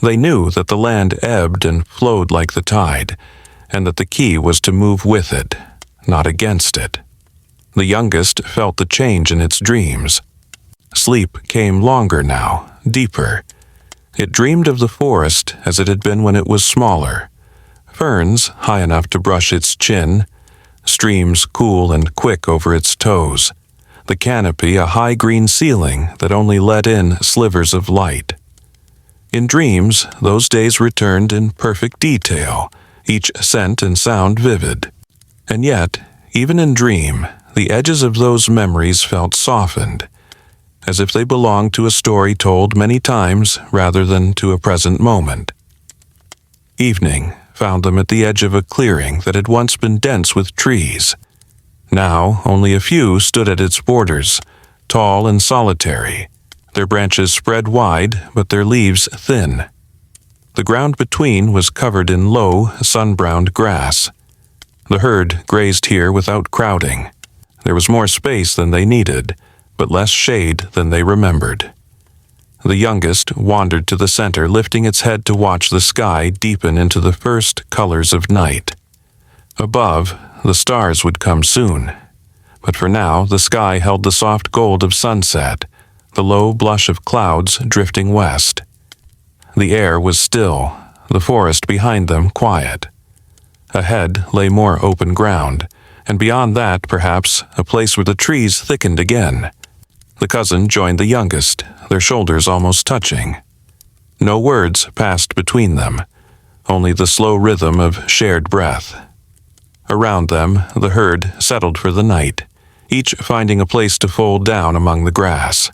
They knew that the land ebbed and flowed like the tide, and that the key was to move with it, not against it. The youngest felt the change in its dreams. Sleep came longer now, deeper. It dreamed of the forest as it had been when it was smaller. Ferns high enough to brush its chin, streams cool and quick over its toes, the canopy a high green ceiling that only let in slivers of light. In dreams, those days returned in perfect detail, each scent and sound vivid. And yet, even in dream, the edges of those memories felt softened, as if they belonged to a story told many times rather than to a present moment. Evening found them at the edge of a clearing that had once been dense with trees. Now only a few stood at its borders, tall and solitary, their branches spread wide but their leaves thin. The ground between was covered in low, sun-browned grass. The herd grazed here without crowding. There was more space than they needed, but less shade than they remembered. The youngest wandered to the center, lifting its head to watch the sky deepen into the first colors of night. Above, the stars would come soon, but for now the sky held the soft gold of sunset, the low blush of clouds drifting west. The air was still, the forest behind them quiet. Ahead lay more open ground, and beyond that, perhaps, a place where the trees thickened again. The cousin joined the youngest, their shoulders almost touching. No words passed between them, only the slow rhythm of shared breath. Around them, the herd settled for the night, each finding a place to fold down among the grass.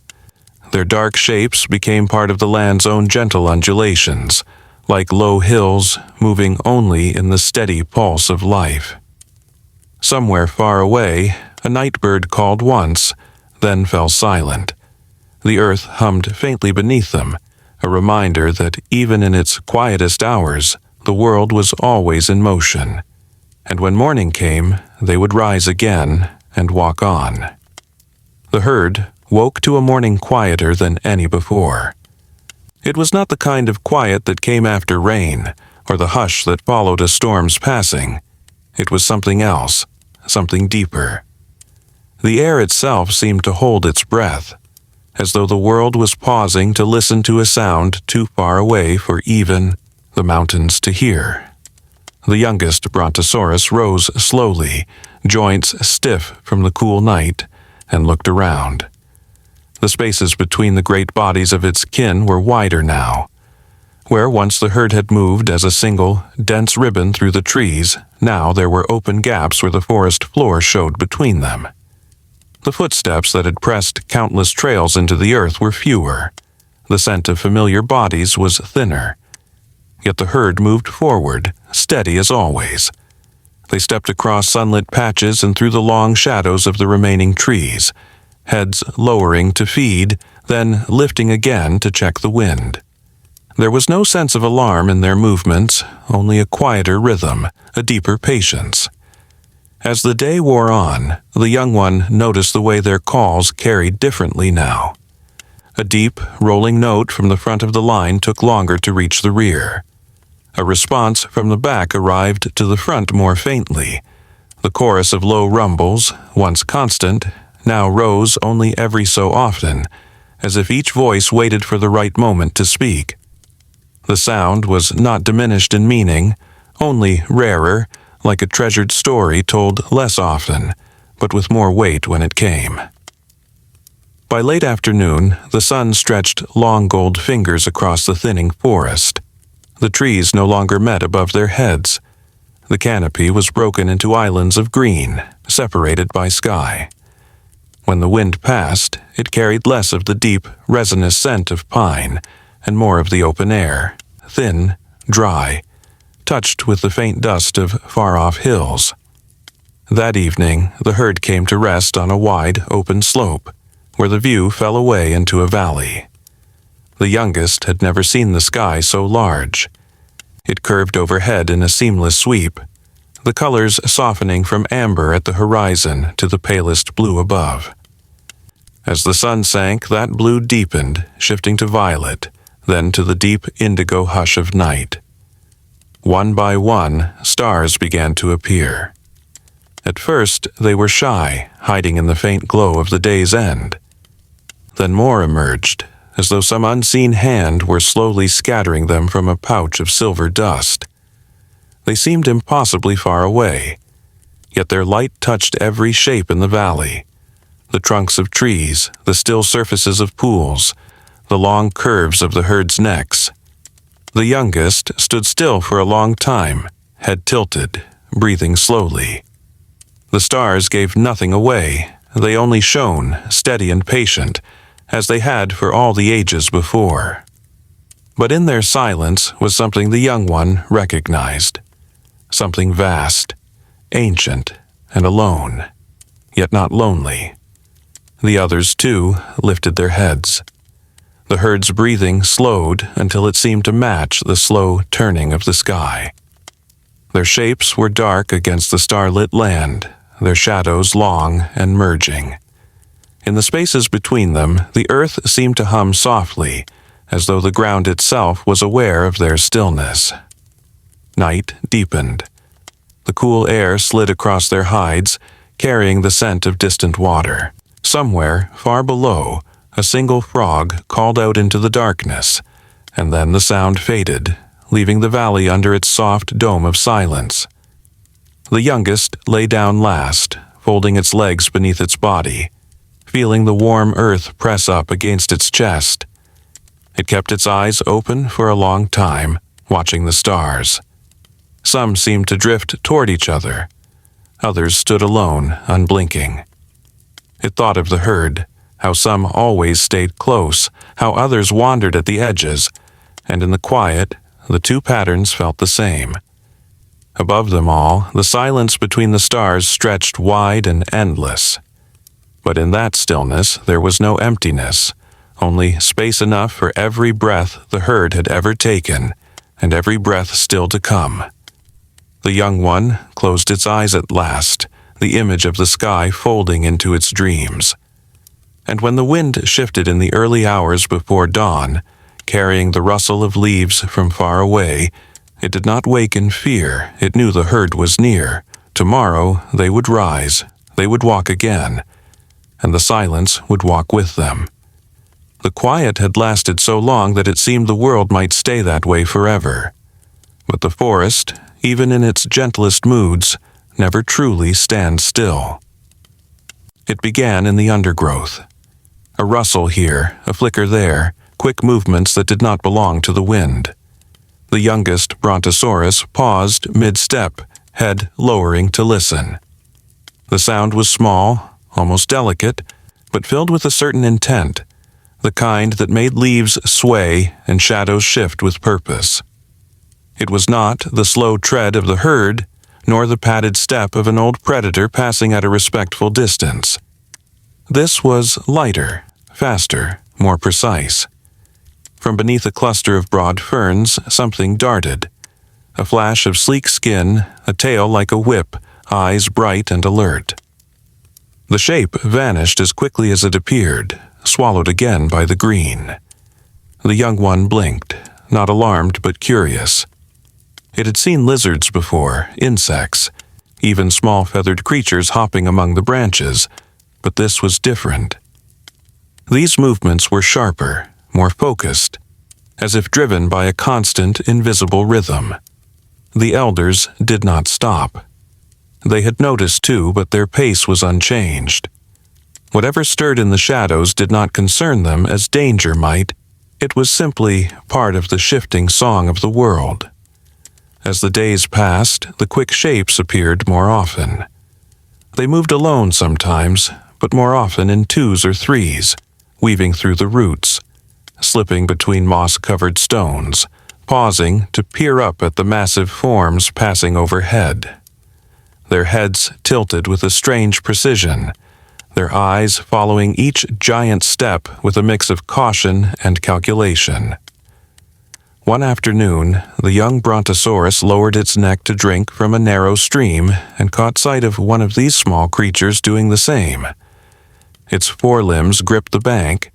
Their dark shapes became part of the land's own gentle undulations, like low hills moving only in the steady pulse of life. Somewhere far away, a night bird called once, then fell silent. The earth hummed faintly beneath them, a reminder that even in its quietest hours, the world was always in motion. And when morning came, they would rise again and walk on. The herd woke to a morning quieter than any before. It was not the kind of quiet that came after rain, or the hush that followed a storm's passing. It was something else, something deeper. The air itself seemed to hold its breath, as though the world was pausing to listen to a sound too far away for even the mountains to hear. The youngest Brontosaurus rose slowly, joints stiff from the cool night, and looked around. The spaces between the great bodies of its kin were wider now. Where once the herd had moved as a single, dense ribbon through the trees, now there were open gaps where the forest floor showed between them. The footsteps that had pressed countless trails into the earth were fewer. The scent of familiar bodies was thinner. Yet the herd moved forward, steady as always. They stepped across sunlit patches and through the long shadows of the remaining trees, heads lowering to feed, then lifting again to check the wind. There was no sense of alarm in their movements, only a quieter rhythm, a deeper patience. As the day wore on, the young one noticed the way their calls carried differently now. A deep, rolling note from the front of the line took longer to reach the rear. A response from the back arrived to the front more faintly. The chorus of low rumbles, once constant, now rose only every so often, as if each voice waited for the right moment to speak. The sound was not diminished in meaning, only rarer, like a treasured story told less often, but with more weight when it came. By late afternoon, the sun stretched long gold fingers across the thinning forest. The trees no longer met above their heads. The canopy was broken into islands of green, separated by sky. When the wind passed, it carried less of the deep, resinous scent of pine, and more of the open air, thin, dry, touched with the faint dust of far-off hills. That evening, the herd came to rest on a wide, open slope, where the view fell away into a valley. The youngest had never seen the sky so large. It curved overhead in a seamless sweep, the colors softening from amber at the horizon to the palest blue above. As the sun sank, that blue deepened, shifting to violet, then to the deep indigo hush of night. One by one, stars began to appear. At first, they were shy, hiding in the faint glow of the day's end. Then more emerged, as though some unseen hand were slowly scattering them from a pouch of silver dust. They seemed impossibly far away, yet their light touched every shape in the valley. The trunks of trees, the still surfaces of pools, the long curves of the herd's necks. The youngest stood still for a long time, head tilted, breathing slowly. The stars gave nothing away. They only shone, steady and patient, as they had for all the ages before. But in their silence was something the young one recognized. Something vast, ancient, and alone, yet not lonely. The others, too, lifted their heads. The herd's breathing slowed until it seemed to match the slow turning of the sky. Their shapes were dark against the starlit land, their shadows long and merging. In the spaces between them, the earth seemed to hum softly, as though the ground itself was aware of their stillness. Night deepened. The cool air slid across their hides, carrying the scent of distant water. Somewhere, far below, a single frog called out into the darkness, and then the sound faded, leaving the valley under its soft dome of silence. The youngest lay down last, folding its legs beneath its body, feeling the warm earth press up against its chest. It kept its eyes open for a long time, watching the stars. Some seemed to drift toward each other. Others stood alone, unblinking. It thought of the herd, how some always stayed close, how others wandered at the edges, and in the quiet, the two patterns felt the same. Above them all, the silence between the stars stretched wide and endless. But in that stillness there was no emptiness, only space enough for every breath the herd had ever taken, and every breath still to come. The young one closed its eyes at last, the image of the sky folding into its dreams. And when the wind shifted in the early hours before dawn, carrying the rustle of leaves from far away, it did not wake in fear. It knew the herd was near. Tomorrow they would rise, they would walk again, and the silence would walk with them. The quiet had lasted so long that it seemed the world might stay that way forever. But the forest, even in its gentlest moods, never truly stands still. It began in the undergrowth. A rustle here, a flicker there, quick movements that did not belong to the wind. The youngest Brontosaurus paused mid-step, head lowering to listen. The sound was small, almost delicate, but filled with a certain intent, the kind that made leaves sway and shadows shift with purpose. It was not the slow tread of the herd, nor the padded step of an old predator passing at a respectful distance. This was lighter, faster, more precise. From beneath a cluster of broad ferns, something darted. A flash of sleek skin, a tail like a whip, eyes bright and alert. The shape vanished as quickly as it appeared, swallowed again by the green. The young one blinked, not alarmed but curious. It had seen lizards before, insects, even small feathered creatures hopping among the branches, but this was different. These movements were sharper, more focused, as if driven by a constant, invisible rhythm. The elders did not stop. They had noticed too, but their pace was unchanged. Whatever stirred in the shadows did not concern them as danger might. It was simply part of the shifting song of the world. As the days passed, the quick shapes appeared more often. They moved alone sometimes, but more often in twos or threes, weaving through the roots, slipping between moss-covered stones, pausing to peer up at the massive forms passing overhead. Their heads tilted with a strange precision, their eyes following each giant step with a mix of caution and calculation. One afternoon, the young Brontosaurus lowered its neck to drink from a narrow stream and caught sight of one of these small creatures doing the same. Its forelimbs gripped the bank,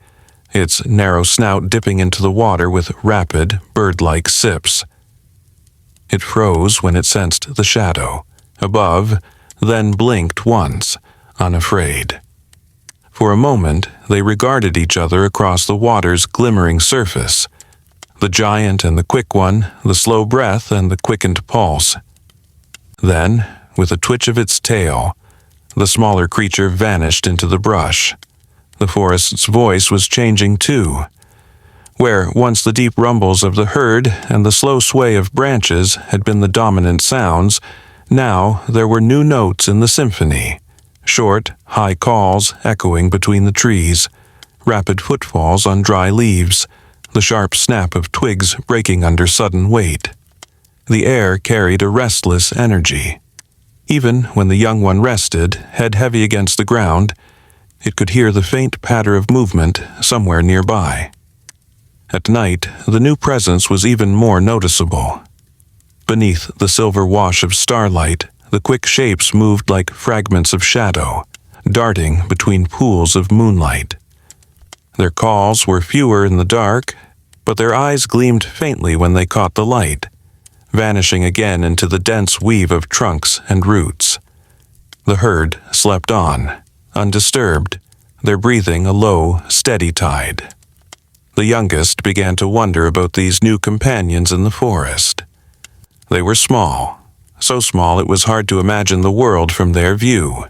its narrow snout dipping into the water with rapid, bird-like sips. It froze when it sensed the shadow above, then blinked once, unafraid. For a moment, they regarded each other across the water's glimmering surface, the giant and the quick one, the slow breath and the quickened pulse. Then, with a twitch of its tail, the smaller creature vanished into the brush. The forest's voice was changing too. Where once the deep rumbles of the herd and the slow sway of branches had been the dominant sounds, now there were new notes in the symphony, short, high calls echoing between the trees, rapid footfalls on dry leaves, the sharp snap of twigs breaking under sudden weight. The air carried a restless energy. Even when the young one rested, head heavy against the ground, it could hear the faint patter of movement somewhere nearby. At night, the new presence was even more noticeable. Beneath the silver wash of starlight, the quick shapes moved like fragments of shadow, darting between pools of moonlight. Their calls were fewer in the dark, but their eyes gleamed faintly when they caught the light, vanishing again into the dense weave of trunks and roots. The herd slept on, undisturbed, their breathing a low, steady tide. The youngest began to wonder about these new companions in the forest. They were small, so small it was hard to imagine the world from their view.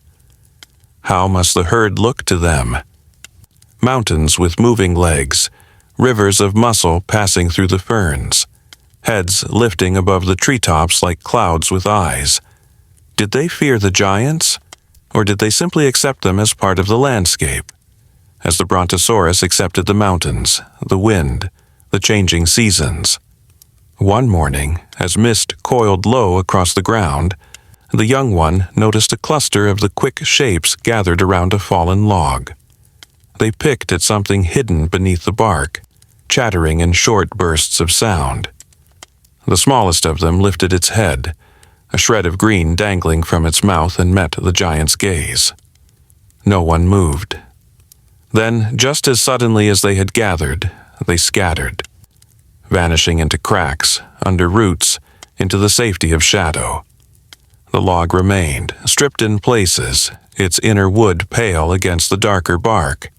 How must the herd look to them? Mountains with moving legs, rivers of muscle passing through the ferns, heads lifting above the treetops like clouds with eyes. Did they fear the giants, or did they simply accept them as part of the landscape? As the Brontosaurus accepted the mountains, the wind, the changing seasons. One morning, as mist coiled low across the ground, the young one noticed a cluster of the quick shapes gathered around a fallen log. They picked at something hidden beneath the bark, chattering in short bursts of sound. The smallest of them lifted its head, a shred of green dangling from its mouth, and met the giant's gaze. No one moved. Then, just as suddenly as they had gathered, they scattered, vanishing into cracks, under roots, into the safety of shadow. The log remained, stripped in places, its inner wood pale against the darker bark.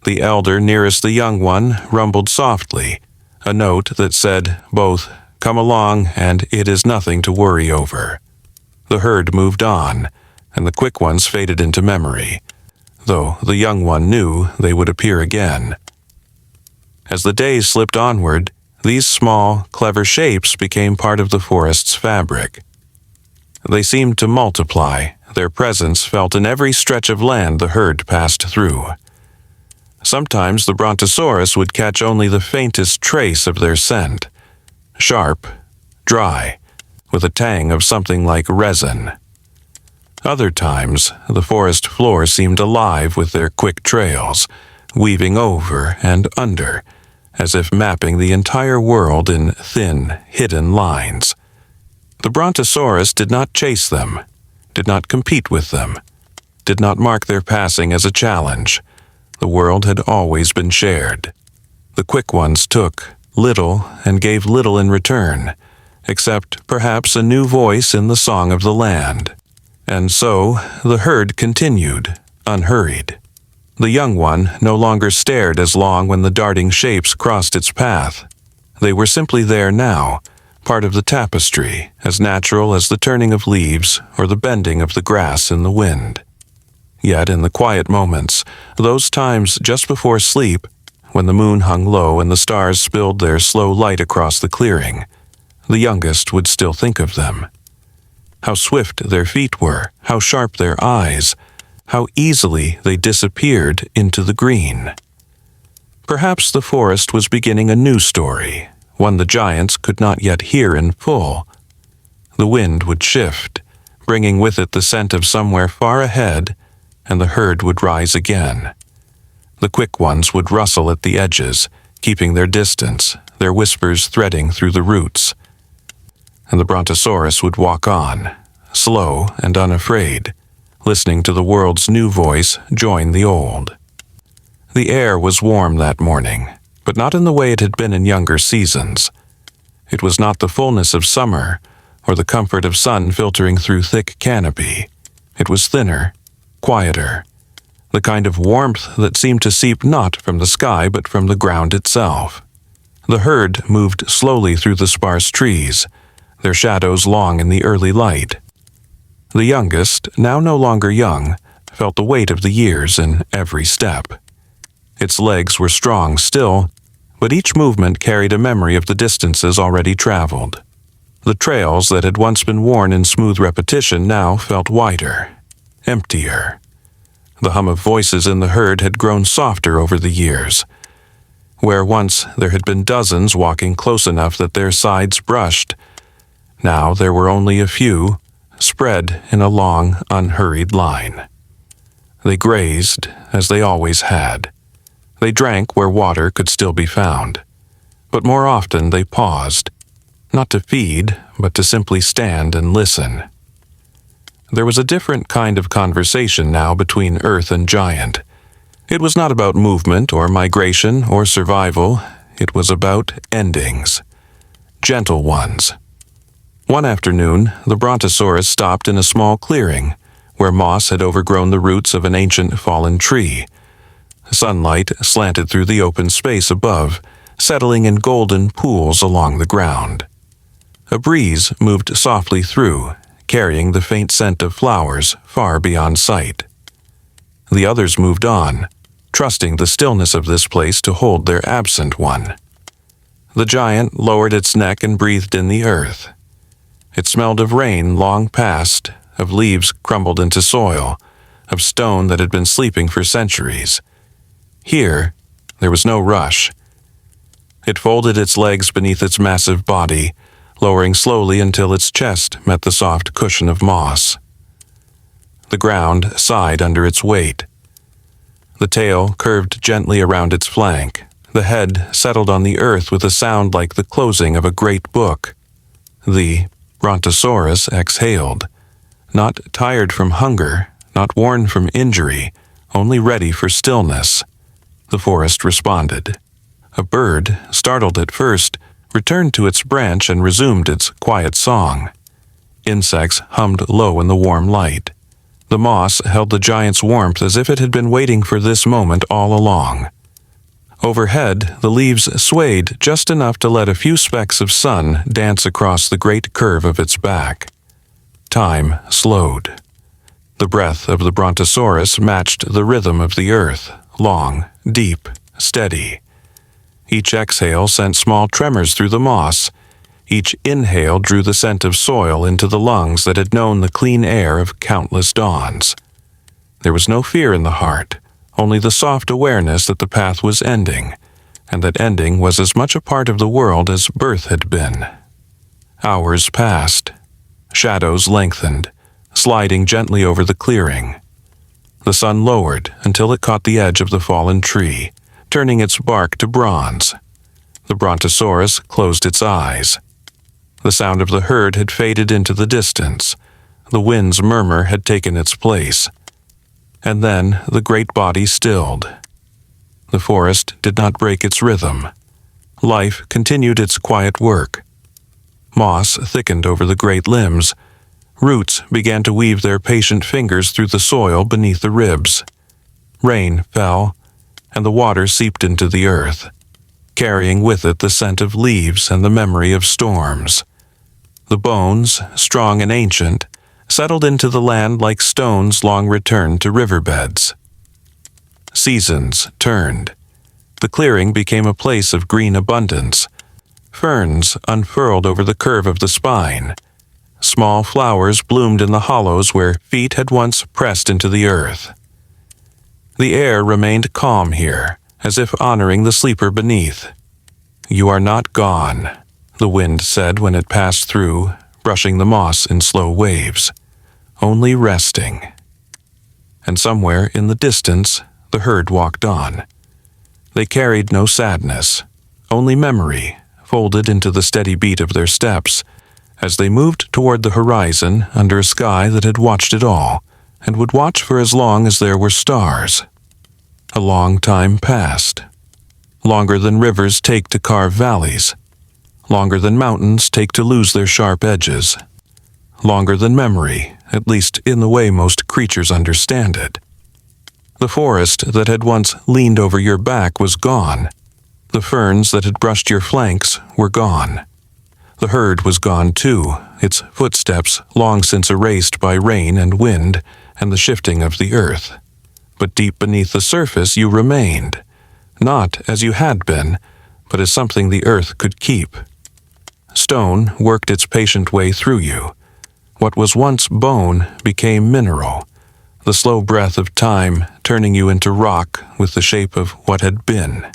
The elder nearest the young one rumbled softly, a note that said both, "Come along," and "It is nothing to worry over." The herd moved on, and the quick ones faded into memory, though the young one knew they would appear again. As the days slipped onward, These small, clever shapes became part of the forest's fabric. They seemed to multiply, their presence felt in every stretch of land the herd passed through. Sometimes the Brontosaurus would catch only the faintest trace of their scent, sharp, dry, with a tang of something like resin. Other times, the forest floor seemed alive with their quick trails, weaving over and under, as if mapping the entire world in thin, hidden lines. The Brontosaurus did not chase them, did not compete with them, did not mark their passing as a challenge. The world had always been shared. The quick ones took little and gave little in return, except perhaps a new voice in the song of the land. And so the herd continued, unhurried. The young one no longer stared as long when the darting shapes crossed its path. They were simply there now, part of the tapestry, as natural as the turning of leaves or the bending of the grass in the wind. Yet in the quiet moments, those times just before sleep, when the moon hung low and the stars spilled their slow light across the clearing, the youngest would still think of them. How swift their feet were, how sharp their eyes, how easily they disappeared into the green. Perhaps the forest was beginning a new story, one the giants could not yet hear in full. The wind would shift, bringing with it the scent of somewhere far ahead, and the herd would rise again. The quick ones would rustle at the edges, keeping their distance, their whispers threading through the roots. And the Brontosaurus would walk on, slow and unafraid, listening to the world's new voice join the old. The air was warm that morning, but not in the way it had been in younger seasons. It was not the fullness of summer, or the comfort of sun filtering through thick canopy. It was thinner, quieter, the kind of warmth that seemed to seep not from the sky but from the ground itself. The herd moved slowly through the sparse trees, their shadows long in the early light. The youngest, now no longer young, felt the weight of the years in every step. Its legs were strong still, but each movement carried a memory of the distances already traveled. The trails that had once been worn in smooth repetition now felt wider, emptier. The hum of voices in the herd had grown softer over the years. Where once there had been dozens walking close enough that their sides brushed, now there were only a few, spread in a long, unhurried line. They grazed, as they always had. They drank where water could still be found. But more often they paused, not to feed, but to simply stand and listen. There was a different kind of conversation now between Earth and Giant. It was not about movement or migration or survival. It was about endings. Gentle ones. One afternoon, the Brontosaurus stopped in a small clearing, where moss had overgrown the roots of an ancient fallen tree. Sunlight slanted through the open space above, settling in golden pools along the ground. A breeze moved softly through, carrying the faint scent of flowers far beyond sight. The others moved on, trusting the stillness of this place to hold their absent one. The giant lowered its neck and breathed in the earth. It smelled of rain long past, of leaves crumbled into soil, of stone that had been sleeping for centuries. Here, there was no rush. It folded its legs beneath its massive body, lowering slowly until its chest met the soft cushion of moss. The ground sighed under its weight. The tail curved gently around its flank. The head settled on the earth with a sound like the closing of a great book. The Brontosaurus exhaled, not tired from hunger, not worn from injury, only ready for stillness. The forest responded. A bird, startled at first, returned to its branch and resumed its quiet song. Insects hummed low in the warm light. The moss held the giant's warmth as if it had been waiting for this moment all along. Overhead, the leaves swayed just enough to let a few specks of sun dance across the great curve of its back. Time slowed. The breath of the Brontosaurus matched the rhythm of the earth, long, deep, steady. Each exhale sent small tremors through the moss. Each inhale drew the scent of soil into the lungs that had known the clean air of countless dawns. There was no fear in the heart, only the soft awareness that the path was ending, and that ending was as much a part of the world as birth had been. Hours passed. Shadows lengthened, sliding gently over the clearing. The sun lowered until it caught the edge of the fallen tree, turning its bark to bronze. The Brontosaurus closed its eyes. The sound of the herd had faded into the distance. The wind's murmur had taken its place. And then the great body stilled. The forest did not break its rhythm. Life continued its quiet work. Moss thickened over the great limbs. Roots began to weave their patient fingers through the soil beneath the ribs. Rain fell, and the water seeped into the earth, carrying with it the scent of leaves and the memory of storms. The bones, strong and ancient, settled into the land like stones long returned to riverbeds. Seasons turned. The clearing became a place of green abundance. Ferns unfurled over the curve of the spine. Small flowers bloomed in the hollows where feet had once pressed into the earth. The air remained calm here, as if honoring the sleeper beneath. "You are not gone," the wind said when it passed through, brushing the moss in slow waves. "Only resting." And somewhere in the distance, the herd walked on. They carried no sadness, only memory, folded into the steady beat of their steps, as they moved toward the horizon under a sky that had watched it all, and would watch for as long as there were stars. A long time passed. Longer than rivers take to carve valleys. Longer than mountains take to lose their sharp edges. Longer than memory, at least in the way most creatures understand it. The forest that had once leaned over your back was gone. The ferns that had brushed your flanks were gone. The herd was gone too, its footsteps long since erased by rain and wind and the shifting of the earth. But deep beneath the surface you remained, not as you had been, but as something the earth could keep. Stone worked its patient way through you. What was once bone became mineral, the slow breath of time turning you into rock with the shape of what had been.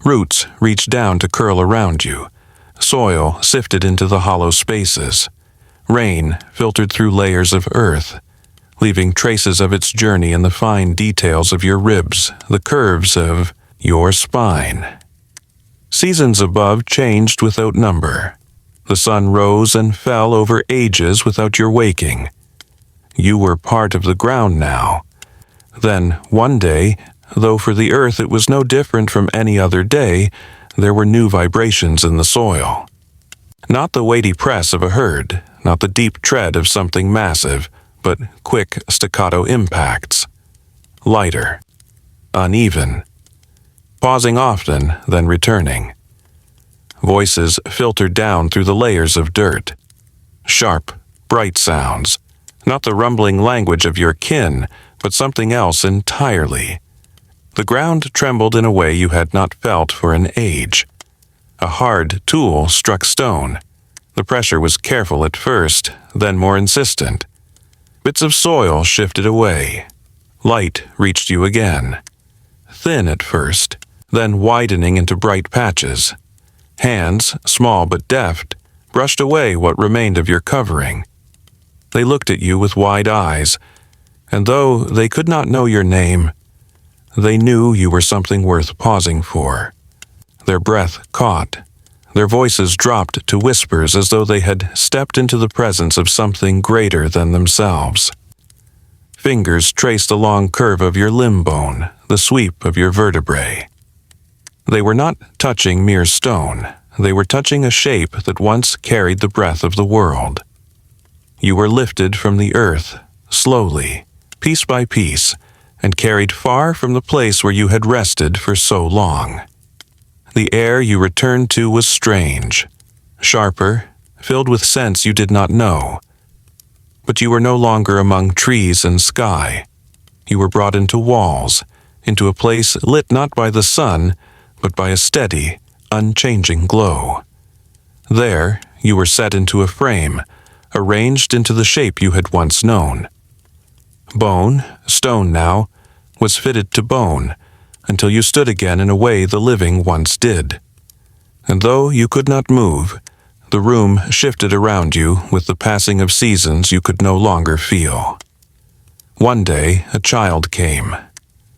Roots reached down to curl around you. Soil sifted into the hollow spaces. Rain filtered through layers of earth, leaving traces of its journey in the fine details of your ribs, the curves of your spine. Seasons above changed without number. The sun rose and fell over ages without your waking. You were part of the ground now. Then, one day, though for the earth it was no different from any other day, there were new vibrations in the soil. Not the weighty press of a herd, not the deep tread of something massive, but quick staccato impacts. Lighter, uneven, pausing often, then returning. Voices filtered down through the layers of dirt. Sharp, bright sounds, not the rumbling language of your kin, but something else entirely. The ground trembled in a way you had not felt for an age. A hard tool struck stone. The pressure was careful at first, then more insistent. Bits of soil shifted away. Light reached you again. Thin at first, then widening into bright patches. Hands, small but deft, brushed away what remained of your covering. They looked at you with wide eyes, and though they could not know your name, they knew you were something worth pausing for. Their breath caught. Their voices dropped to whispers as though they had stepped into the presence of something greater than themselves. Fingers traced the long curve of your limb bone, the sweep of your vertebrae. They were not touching mere stone. They were touching a shape that once carried the breath of the world. You were lifted from the earth, slowly, piece by piece, and carried far from the place where you had rested for so long. The air you returned to was strange, sharper, filled with scents you did not know. But you were no longer among trees and sky. You were brought into walls, into a place lit not by the sun, but by a steady, unchanging glow. There, you were set into a frame, arranged into the shape you had once known. Bone, stone now, was fitted to bone, until you stood again in a way the living once did. And though you could not move, the room shifted around you with the passing of seasons you could no longer feel. One day, a child came.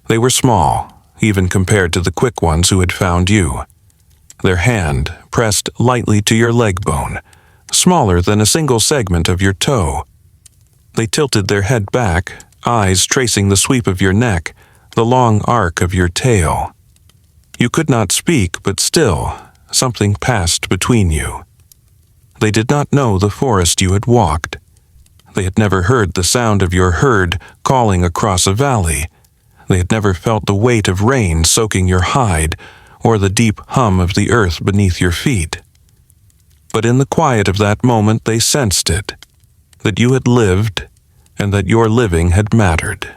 They were small, even compared to the quick ones who had found you. Their hand pressed lightly to your leg bone, smaller than a single segment of your toe. They tilted their head back, eyes tracing the sweep of your neck, the long arc of your tail. You could not speak, but still, something passed between you. They did not know the forest you had walked. They had never heard the sound of your herd calling across a valley. They had never felt the weight of rain soaking your hide, or the deep hum of the earth beneath your feet. But in the quiet of that moment they sensed it, that you had lived, and that your living had mattered.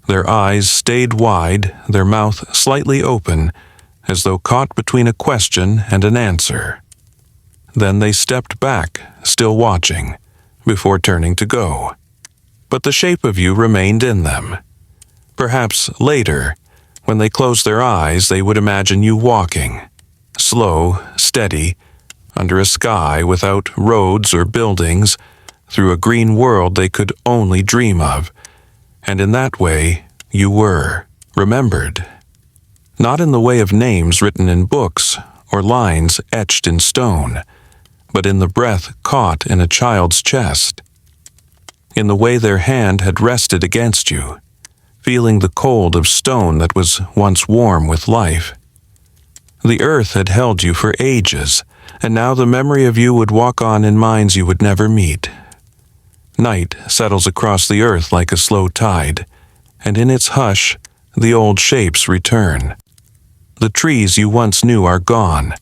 Their eyes stayed wide, their mouth slightly open, as though caught between a question and an answer. Then they stepped back, still watching, before turning to go. But the shape of you remained in them. Perhaps later, when they closed their eyes, they would imagine you walking, slow, steady, under a sky without roads or buildings, through a green world they could only dream of. And in that way, you were remembered. Not in the way of names written in books or lines etched in stone, but in the breath caught in a child's chest. In the way their hand had rested against you, feeling the cold of stone that was once warm with life. The earth had held you for ages, and now the memory of you would walk on in minds you would never meet. Night settles across the earth like a slow tide, and in its hush, the old shapes return. The trees you once knew are gone,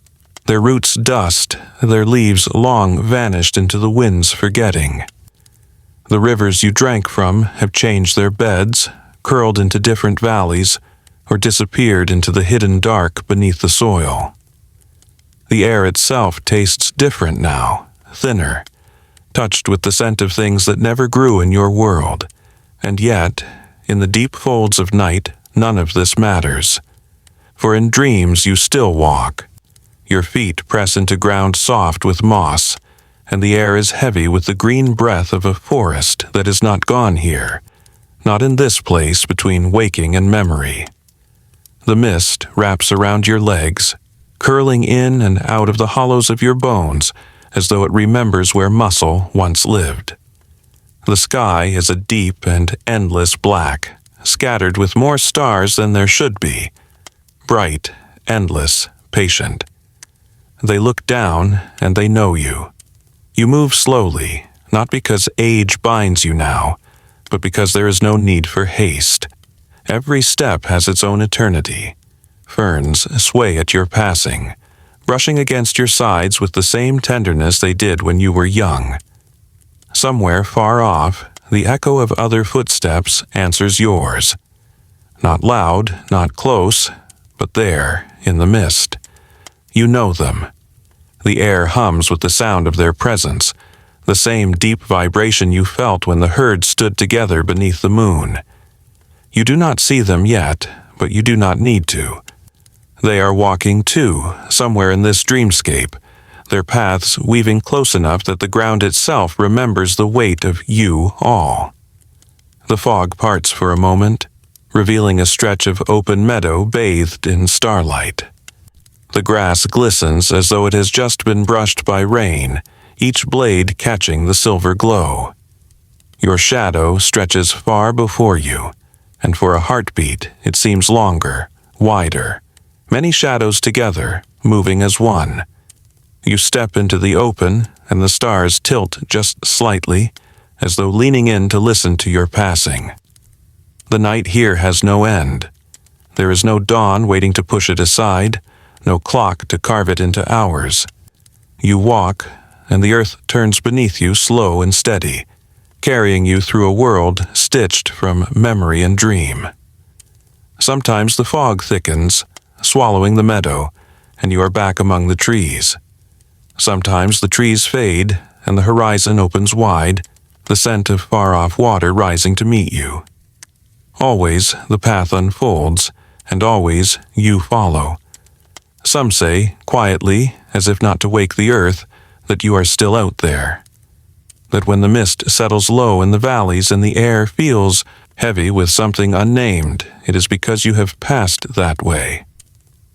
their roots dust, their leaves long vanished into the wind's forgetting. The rivers you drank from have changed their beds, curled into different valleys, or disappeared into the hidden dark beneath the soil. The air itself tastes different now, thinner, touched with the scent of things that never grew in your world, and yet, in the deep folds of night, none of this matters. For in dreams you still walk. Your feet press into ground soft with moss, and the air is heavy with the green breath of a forest that is not gone here, not in this place between waking and memory. The mist wraps around your legs, curling in and out of the hollows of your bones, as though it remembers where muscle once lived. The sky is a deep and endless black, scattered with more stars than there should be, bright, endless, patient. They look down and they know you. You move slowly, not because age binds you now, but because there is no need for haste. Every step has its own eternity. Ferns sway at your passing, brushing against your sides with the same tenderness they did when you were young. Somewhere far off, the echo of other footsteps answers yours. Not loud, not close, but there, in the mist. You know them. The air hums with the sound of their presence, the same deep vibration you felt when the herd stood together beneath the moon. You do not see them yet, but you do not need to. They are walking too, somewhere in this dreamscape, their paths weaving close enough that the ground itself remembers the weight of you all. The fog parts for a moment, revealing a stretch of open meadow bathed in starlight. The grass glistens as though it has just been brushed by rain, each blade catching the silver glow. Your shadow stretches far before you, and for a heartbeat it seems longer, wider, many shadows together, moving as one. You step into the open, and the stars tilt just slightly, as though leaning in to listen to your passing. The night here has no end. There is no dawn waiting to push it aside, no clock to carve it into hours. You walk, and the earth turns beneath you slow and steady, carrying you through a world stitched from memory and dream. Sometimes the fog thickens, swallowing the meadow, and you are back among the trees. Sometimes the trees fade, and the horizon opens wide, the scent of far-off water rising to meet you. Always the path unfolds, and always you follow. Some say, quietly, as if not to wake the earth, that you are still out there. That when the mist settles low in the valleys and the air feels heavy with something unnamed, it is because you have passed that way.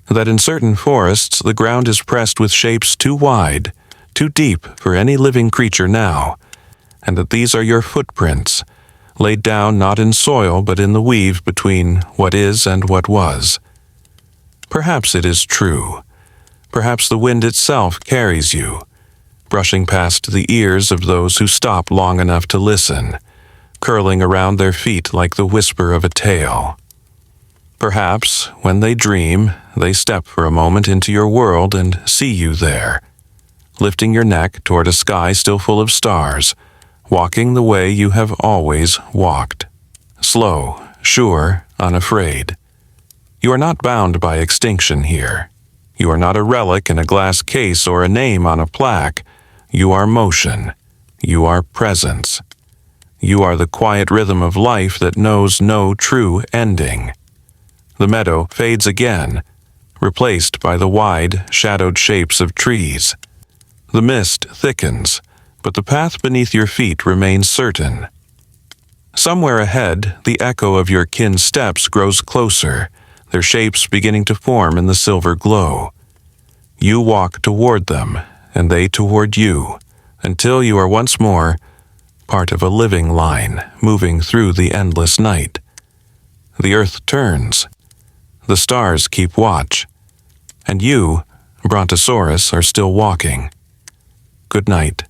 That in certain forests the ground is pressed with shapes too wide, too deep for any living creature now, and that these are your footprints, laid down not in soil but in the weave between what is and what was. Perhaps it is true. Perhaps the wind itself carries you, brushing past the ears of those who stop long enough to listen, curling around their feet like the whisper of a tale. Perhaps, when they dream, they step for a moment into your world and see you there, lifting your neck toward a sky still full of stars, walking the way you have always walked. Slow, sure, unafraid. You are not bound by extinction here. You are not a relic in a glass case or a name on a plaque. You are motion. You are presence. You are the quiet rhythm of life that knows no true ending. The meadow fades again, replaced by the wide, shadowed shapes of trees. The mist thickens, but the path beneath your feet remains certain. Somewhere ahead, the echo of your kin's steps grows closer, their shapes beginning to form in the silver glow. You walk toward them, and they toward you, until you are once more part of a living line moving through the endless night. The earth turns. The stars keep watch. And you, Brontosaurus, are still walking. Good night.